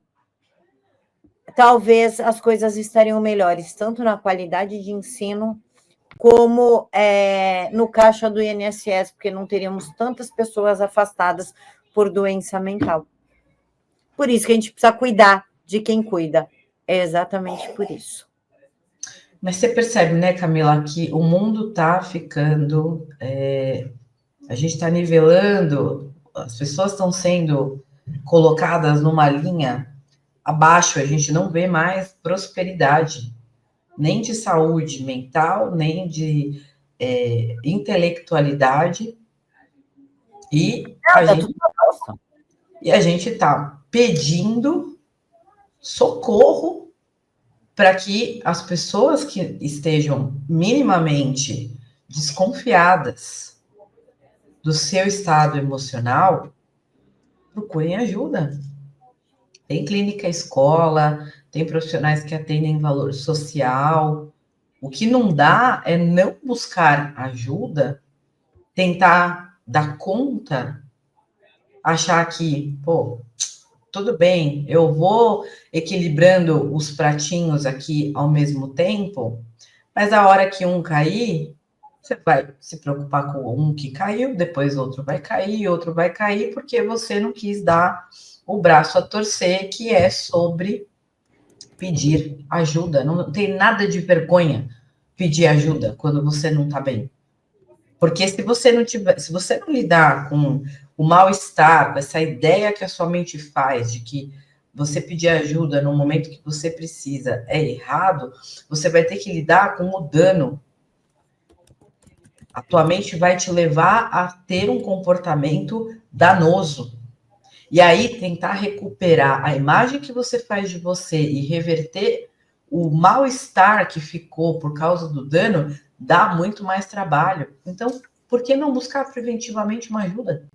talvez as coisas estariam melhores, tanto na qualidade de ensino, como no caixa do INSS, porque não teríamos tantas pessoas afastadas por doença mental. Por isso que a gente precisa cuidar de quem cuida. É exatamente por isso. Mas você percebe, né, Camila, que o mundo está ficando... a gente está nivelando, as pessoas estão sendo colocadas numa linha abaixo, a gente não vê mais prosperidade, nem de saúde mental, nem de intelectualidade, e a gente está pedindo socorro para que as pessoas que estejam minimamente desconfiadas do seu estado emocional procurem ajuda. Tem clínica escola, tem profissionais que atendem valor social. O que não dá é não buscar ajuda, tentar dar conta, achar que, pô, tudo bem, eu vou equilibrando os pratinhos aqui ao mesmo tempo, mas a hora que um cair, você vai se preocupar com um que caiu, depois outro vai cair, porque você não quis dar o braço a torcer, que é sobre pedir ajuda. Não tem nada de vergonha pedir ajuda quando você não está bem. Porque se você não lidar com o mal-estar, com essa ideia que a sua mente faz de que você pedir ajuda no momento que você precisa é errado, você vai ter que lidar com o dano. A tua mente vai te levar a ter um comportamento danoso. E aí, tentar recuperar a imagem que você faz de você e reverter o mal-estar que ficou por causa do dano, dá muito mais trabalho. Então, por que não buscar preventivamente uma ajuda?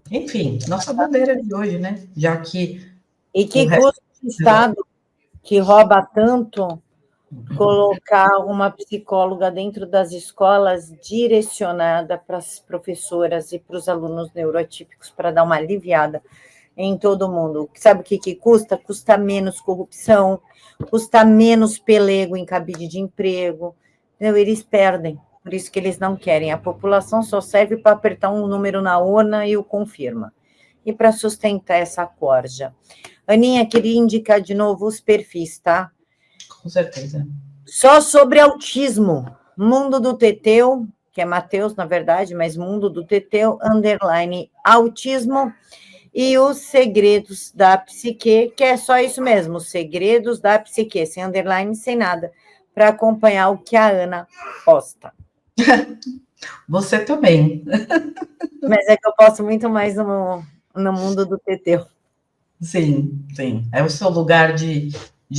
Enfim, nossa bandeira de hoje, né? Já que... E que custa o Estado, que rouba tanto, colocar uma psicóloga dentro das escolas direcionada para as professoras e para os alunos neuroatípicos para dar uma aliviada em todo mundo. Sabe o que custa? Custa menos corrupção, custa menos pelego em cabide de emprego. Entendeu? Eles perdem, por isso que eles não querem. A população só serve para apertar um número na urna e o confirma. E para sustentar essa corja. Aninha, queria indicar de novo os perfis, tá? Com certeza. Só sobre autismo. Mundo do Teteu, que é Matheus, na verdade, mas Mundo do Teteu, _ autismo, e os Segredos da Psique, que é só isso mesmo, os Segredos da Psique, sem underline, sem nada, para acompanhar o que a Ana posta. Você também. Mas é que eu posto muito mais no Mundo do Teteu. Sim, sim. É o seu lugar de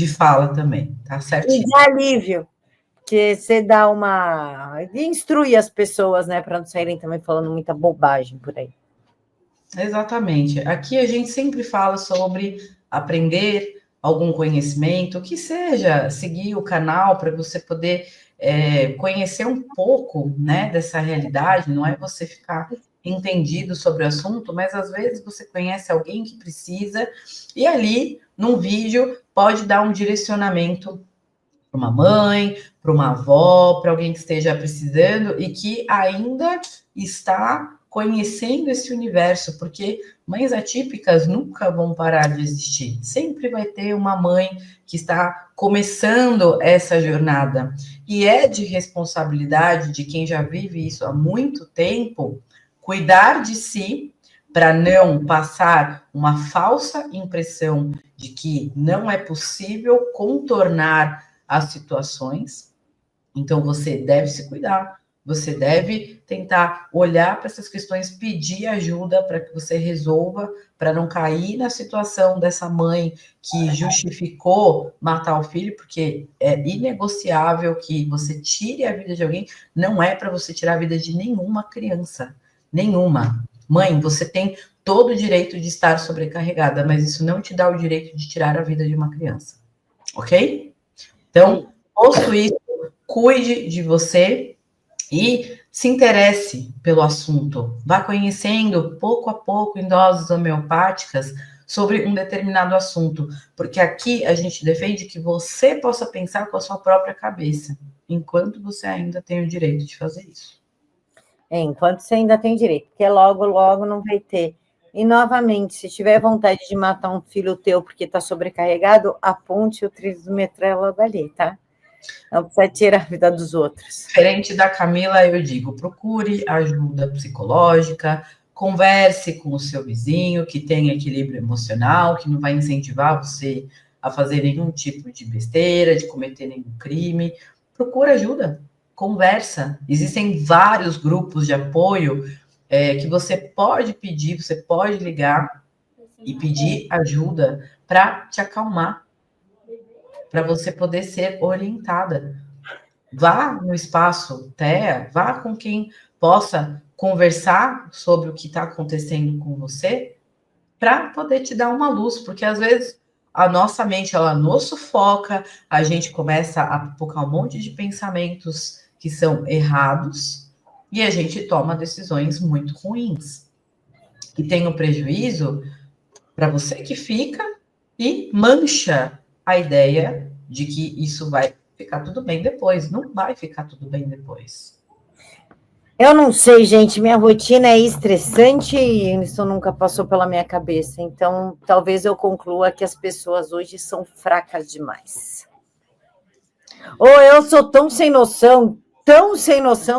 fala também, tá certinho. E de alívio, que você dá uma... instrui as pessoas, né, para não saírem também falando muita bobagem por aí. Exatamente. Aqui a gente sempre fala sobre aprender algum conhecimento, que seja seguir o canal para você poder conhecer um pouco, né, dessa realidade. Não é você ficar entendido sobre o assunto, mas às vezes você conhece alguém que precisa e ali, num vídeo, pode dar um direcionamento para uma mãe, para uma avó, para alguém que esteja precisando e que ainda está conhecendo esse universo, porque mães atípicas nunca vão parar de existir. Sempre vai ter uma mãe que está começando essa jornada. E é de responsabilidade de quem já vive isso há muito tempo, cuidar de si para não passar uma falsa impressão de que não é possível contornar as situações. Então, você deve se cuidar, você deve tentar olhar para essas questões, pedir ajuda para que você resolva, para não cair na situação dessa mãe que justificou matar o filho, porque é inegociável que você tire a vida de alguém, não é para você tirar a vida de nenhuma criança, nenhuma. Mãe, você tem todo o direito de estar sobrecarregada, mas isso não te dá o direito de tirar a vida de uma criança, ok? Então, posto isso, cuide de você e se interesse pelo assunto. Vá conhecendo, pouco a pouco, em doses homeopáticas, sobre um determinado assunto, porque aqui a gente defende que você possa pensar com a sua própria cabeça, enquanto você ainda tem o direito de fazer isso. Enquanto você ainda tem direito, porque logo, logo não vai ter. E, novamente, se tiver vontade de matar um filho teu porque está sobrecarregado, aponte o trismetrela dali, tá? Não precisa tirar a vida dos outros. Diferente da Camila, eu digo, procure ajuda psicológica, converse com o seu vizinho, que tem equilíbrio emocional, que não vai incentivar você a fazer nenhum tipo de besteira, de cometer nenhum crime. Procura ajuda, conversa. Existem vários grupos de apoio que você pode pedir, você pode ligar e pedir ajuda para te acalmar, para você poder ser orientada. Vá no espaço TEA, vá com quem possa conversar sobre o que está acontecendo com você, para poder te dar uma luz, porque às vezes a nossa mente ela nos sufoca, a gente começa a pipocar um monte de pensamentos que são errados e a gente toma decisões muito ruins, que tem um prejuízo para você que fica e mancha a ideia de que isso vai ficar tudo bem depois. Não vai ficar tudo bem depois. Eu não sei, gente, minha rotina é estressante e isso nunca passou pela minha cabeça. Então, talvez eu conclua que as pessoas hoje são fracas demais. Ou eu sou tão sem noção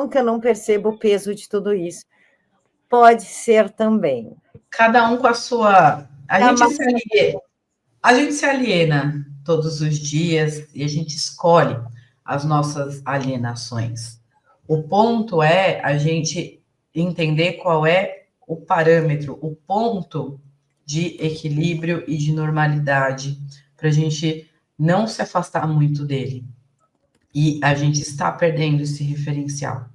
que eu não percebo o peso de tudo isso. Pode ser também. Cada um com a sua. A gente se aliena todos os dias e a gente escolhe as nossas alienações. O ponto é a gente entender qual é o parâmetro, o ponto de equilíbrio e de normalidade, para a gente não se afastar muito dele. E a gente está perdendo esse referencial.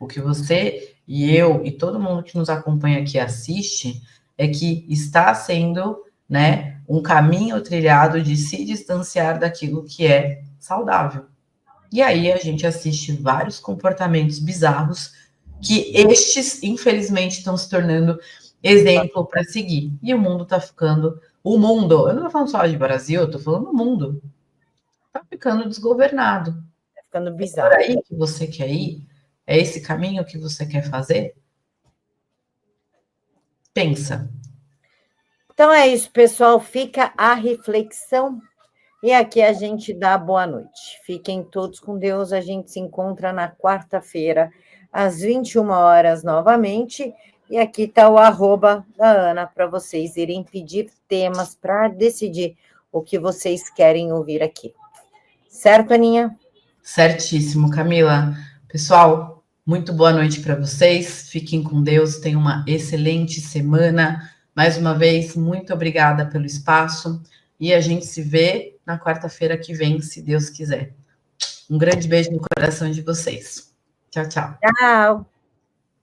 O que você e eu e todo mundo que nos acompanha aqui assiste é que está sendo, né, um caminho trilhado de se distanciar daquilo que é saudável. E aí a gente assiste vários comportamentos bizarros que estes, infelizmente, estão se tornando exemplo para seguir. E o mundo está ficando... O mundo, eu não estou falando só de Brasil, eu estou falando do mundo. Está ficando desgovernado. Está ficando bizarro. É por aí que você quer ir? É esse caminho que você quer fazer? Pensa. Então é isso, pessoal. Fica a reflexão. E aqui a gente dá boa noite. Fiquem todos com Deus. A gente se encontra na quarta-feira, às 21 horas novamente. E aqui está o arroba da Ana para vocês irem pedir temas para decidir o que vocês querem ouvir aqui. Certo, Aninha? Certíssimo, Camila. Pessoal, muito boa noite para vocês. Fiquem com Deus. Tenham uma excelente semana. Mais uma vez, muito obrigada pelo espaço. E a gente se vê na quarta-feira que vem, se Deus quiser. Um grande beijo no coração de vocês. Tchau, tchau. Tchau.